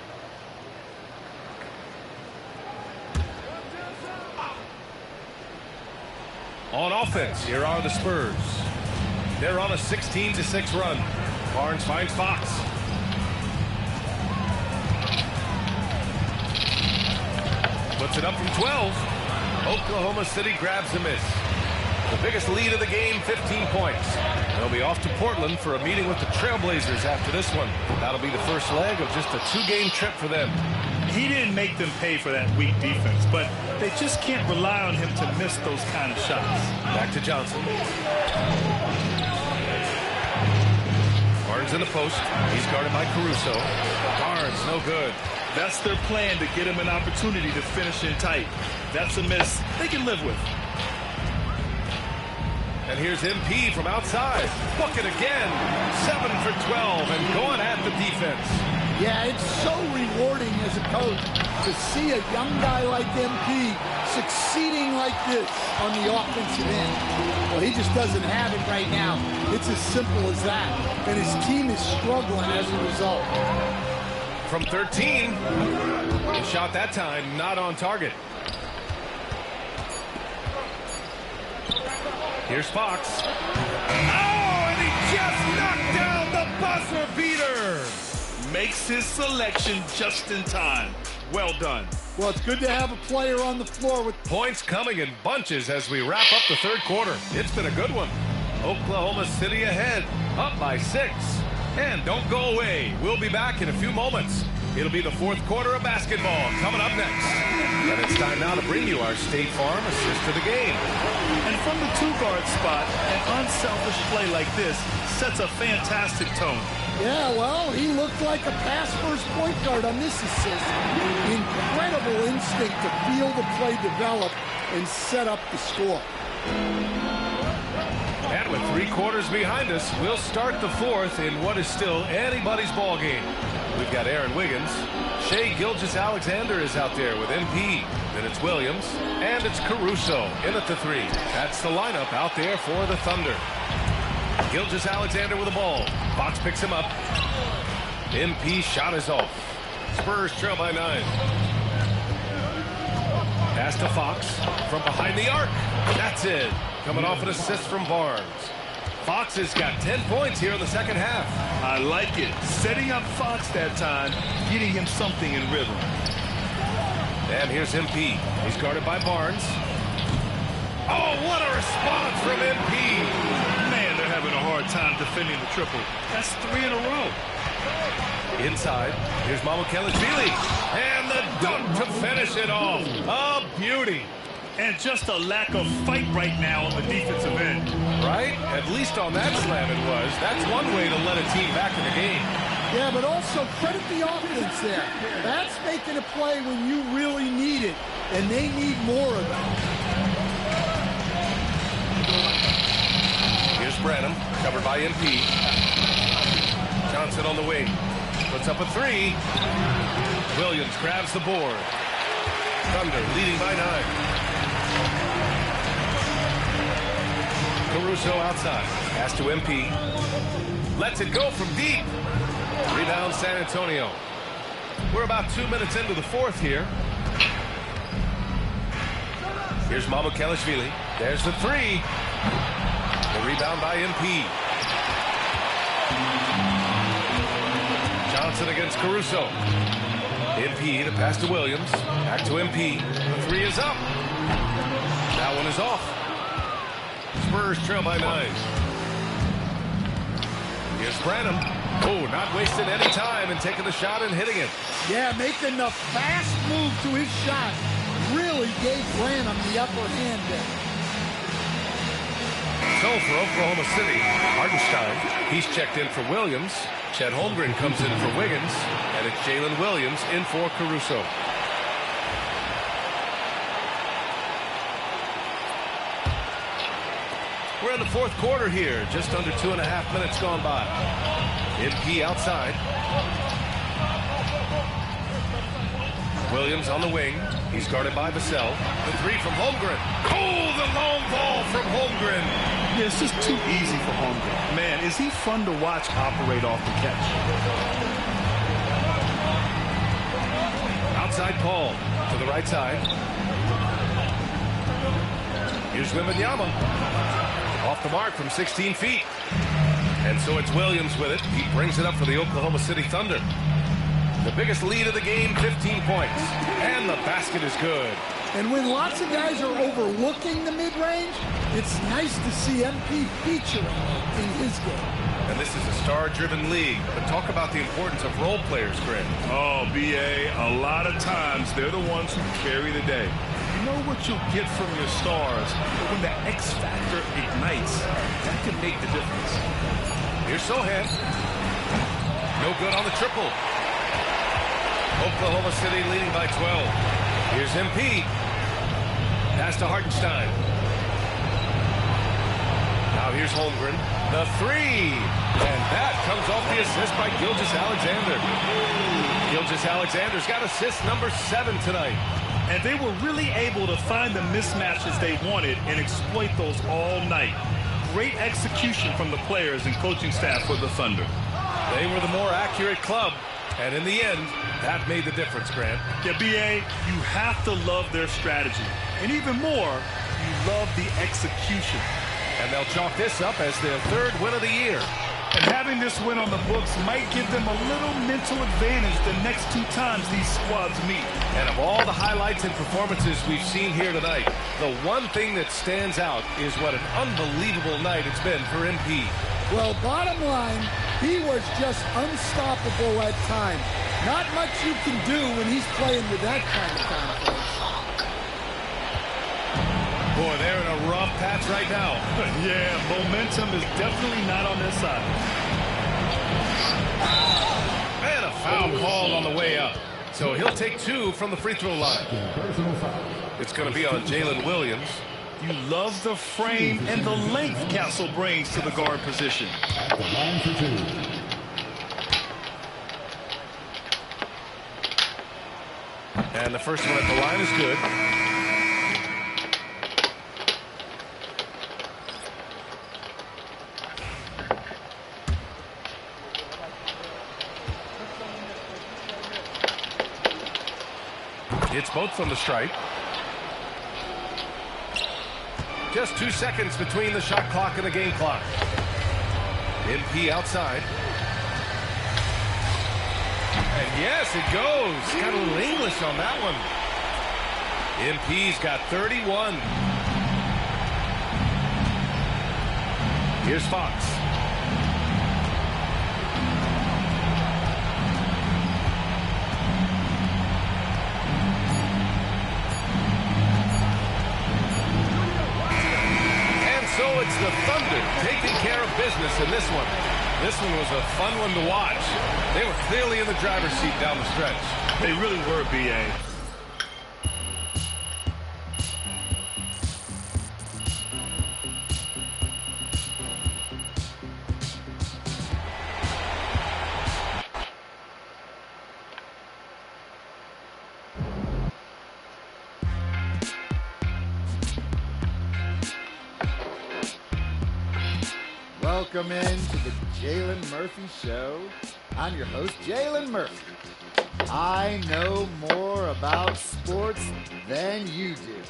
Speaker 1: On offense, here are the Spurs. They're on a 16-6 run. Barnes finds Fox. Puts it up from 12. Oklahoma City grabs the miss. The biggest lead of the game, 15 points. They'll be off to Portland for a meeting with the Trailblazers after this one. That'll be the first leg of just a 2-game trip for them.
Speaker 19: He didn't make them pay for that weak defense, but they just can't rely on him to miss those kind of shots.
Speaker 1: Back to Johnson. Barnes in the post. He's guarded by Caruso. Barnes, no good.
Speaker 19: That's their plan, to get him an opportunity to finish in tight. That's a miss they can live with.
Speaker 1: And here's MP from outside. Book it again. 7 for 12 and going at the defense.
Speaker 11: Yeah, it's so rewarding as a coach to see a young guy like MP succeeding like this on the offensive end. Well, he just doesn't have it right now. It's as simple as that. And his team is struggling as a result.
Speaker 1: From 13. The shot that time not on target. Here's Fox. Oh, and he just knocked down the buzzer beater.
Speaker 19: Makes his selection just in time. Well done.
Speaker 11: Well, it's good to have a player on the floor with
Speaker 1: points coming in bunches as we wrap up the third quarter. It's been a good one. Oklahoma City ahead, up by 6. And don't go away. We'll be back in a few moments. It'll be the fourth quarter of basketball coming up next. And it's time now to bring you our State Farm assist to the game.
Speaker 19: And from the 2-guard spot, an unselfish play like this sets a fantastic tone.
Speaker 11: Yeah, well, he looked like a pass-first point guard on this assist. Incredible instinct to feel the play develop and set up the score.
Speaker 1: And with 3 quarters behind us, we'll start the fourth in what is still anybody's ball game. We've got Aaron Wiggins. Shai Gilgeous-Alexander is out there with MP. Then it's Williams. And it's Caruso in at the 3. That's the lineup out there for the Thunder. Gilgeous-Alexander with the ball. Fox picks him up. MP shot is off. Spurs trail by 9. Pass to Fox from behind the arc. That's it. Coming off an assist from Barnes. Fox has got 10 points here in the second half.
Speaker 19: I like it. Setting up Fox that time, getting him something in rhythm.
Speaker 1: And here's MP. He's guarded by Barnes. Oh, what a response from MP.
Speaker 19: Man, they're having a hard time defending the triple. That's 3 in a row.
Speaker 1: Inside, here's Mamukelashvili. And the dunk to finish it off. A beauty.
Speaker 19: And just a lack of fight right now on the defensive end.
Speaker 1: Right? At least on that slam it was. That's one way to let a team back in the game.
Speaker 11: Yeah, but also credit the offense there. That's making a play when you really need it, and they need more of it.
Speaker 1: Here's Branham, covered by MP. Johnson on the wing. Puts up a 3. Williams grabs the board. Thunder leading by 9. Caruso outside. Pass to MP. Lets it go from deep. Rebound San Antonio. We're about 2 minutes into the fourth here. Here's Mamukelashvili. There's the 3. The rebound by MP. Johnson against Caruso. MP to pass to Williams. Back to MP. The 3 is up. That one is off. Spurs trail by 9. Here's Branham. Oh, not wasting any time and taking the shot and hitting it.
Speaker 11: Yeah, making the fast move to his shot really gave Branham the upper hand there.
Speaker 1: So for Oklahoma City, Hartenstein, he's checked in for Williams. Chet Holmgren comes in for Wiggins, and it's Jalen Williams in for Caruso. We're in the fourth quarter here, just under 2.5 minutes gone by. MP outside. Williams on the wing. He's guarded by Vassell. The three from Holmgren. Oh, the long ball from Holmgren.
Speaker 19: Yeah, it's just too easy for Holmgren. Man, is he fun to watch operate off the catch.
Speaker 1: Outside Paul to the right side. Here's Wembanyama. Off the mark from 16 feet. And so it's Williams with it. He brings it up for the Oklahoma City Thunder. The biggest lead of the game, 15 points. And the basket is good.
Speaker 11: And when lots of guys are overlooking the mid-range, it's nice to see MP featuring in his game.
Speaker 1: And this is a star-driven league. But talk about the importance of role players, Greg.
Speaker 19: Oh, B.A., a lot of times they're the ones who carry the day. You know what you'll get from your stars, but when the X factor ignites, that can make the difference.
Speaker 1: Here's Sohan. No good on the triple. Oklahoma City leading by 12. Here's MP. Pass to Hartenstein. Now here's Holmgren. The three. And that comes off the assist by Gilgeous-Alexander. Gilgeous-Alexander's got assist number 7 tonight.
Speaker 19: And they were really able to find the mismatches they wanted and exploit those all night. Great execution from the players and coaching staff for the Thunder.
Speaker 1: They were the more accurate club. And in the end, that made the difference, Grant.
Speaker 19: Yeah, B.A., you have to love their strategy. And even more, you love the execution.
Speaker 1: And they'll chalk this up as their 3rd win of the year.
Speaker 19: And having this win on the books might give them a little mental advantage the next 2 times these squads meet.
Speaker 1: And of all the highlights and performances we've seen here tonight, the one thing that stands out is what an unbelievable night it's been for MP.
Speaker 11: Well, bottom line, he was just unstoppable at times. Not much you can do when he's playing with that kind of confidence.
Speaker 1: Boy, they're in a rough patch right now.
Speaker 19: Yeah, momentum is definitely not on their side.
Speaker 1: And a foul called on the way up. So he'll take 2 from the free throw line. It's going to be on Jalen Williams.
Speaker 19: You love the frame and the length Castle brings to the guard position.
Speaker 23: At the line for 2.
Speaker 1: And the first one at the line is good. It's both from the stripe. Just 2 seconds between the shot clock and the game clock. MP outside. And yes, it goes. Got a little English on that one. MP's got 31. Here's Fox. So it's the Thunder taking care of business in this one. This one was a fun one to watch. They were clearly in the driver's seat down the stretch.
Speaker 19: They really were, B.A.
Speaker 5: Welcome in to the Jalen Murphy Show. I'm your host, Jalen Murphy. I know more about sports than you do.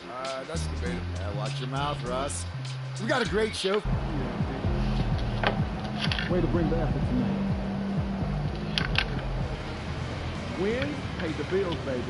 Speaker 17: That's debatable.
Speaker 5: Watch your mouth, Russ. We got a great show.
Speaker 4: Way to bring the effort tonight. Win, pay the bills, baby.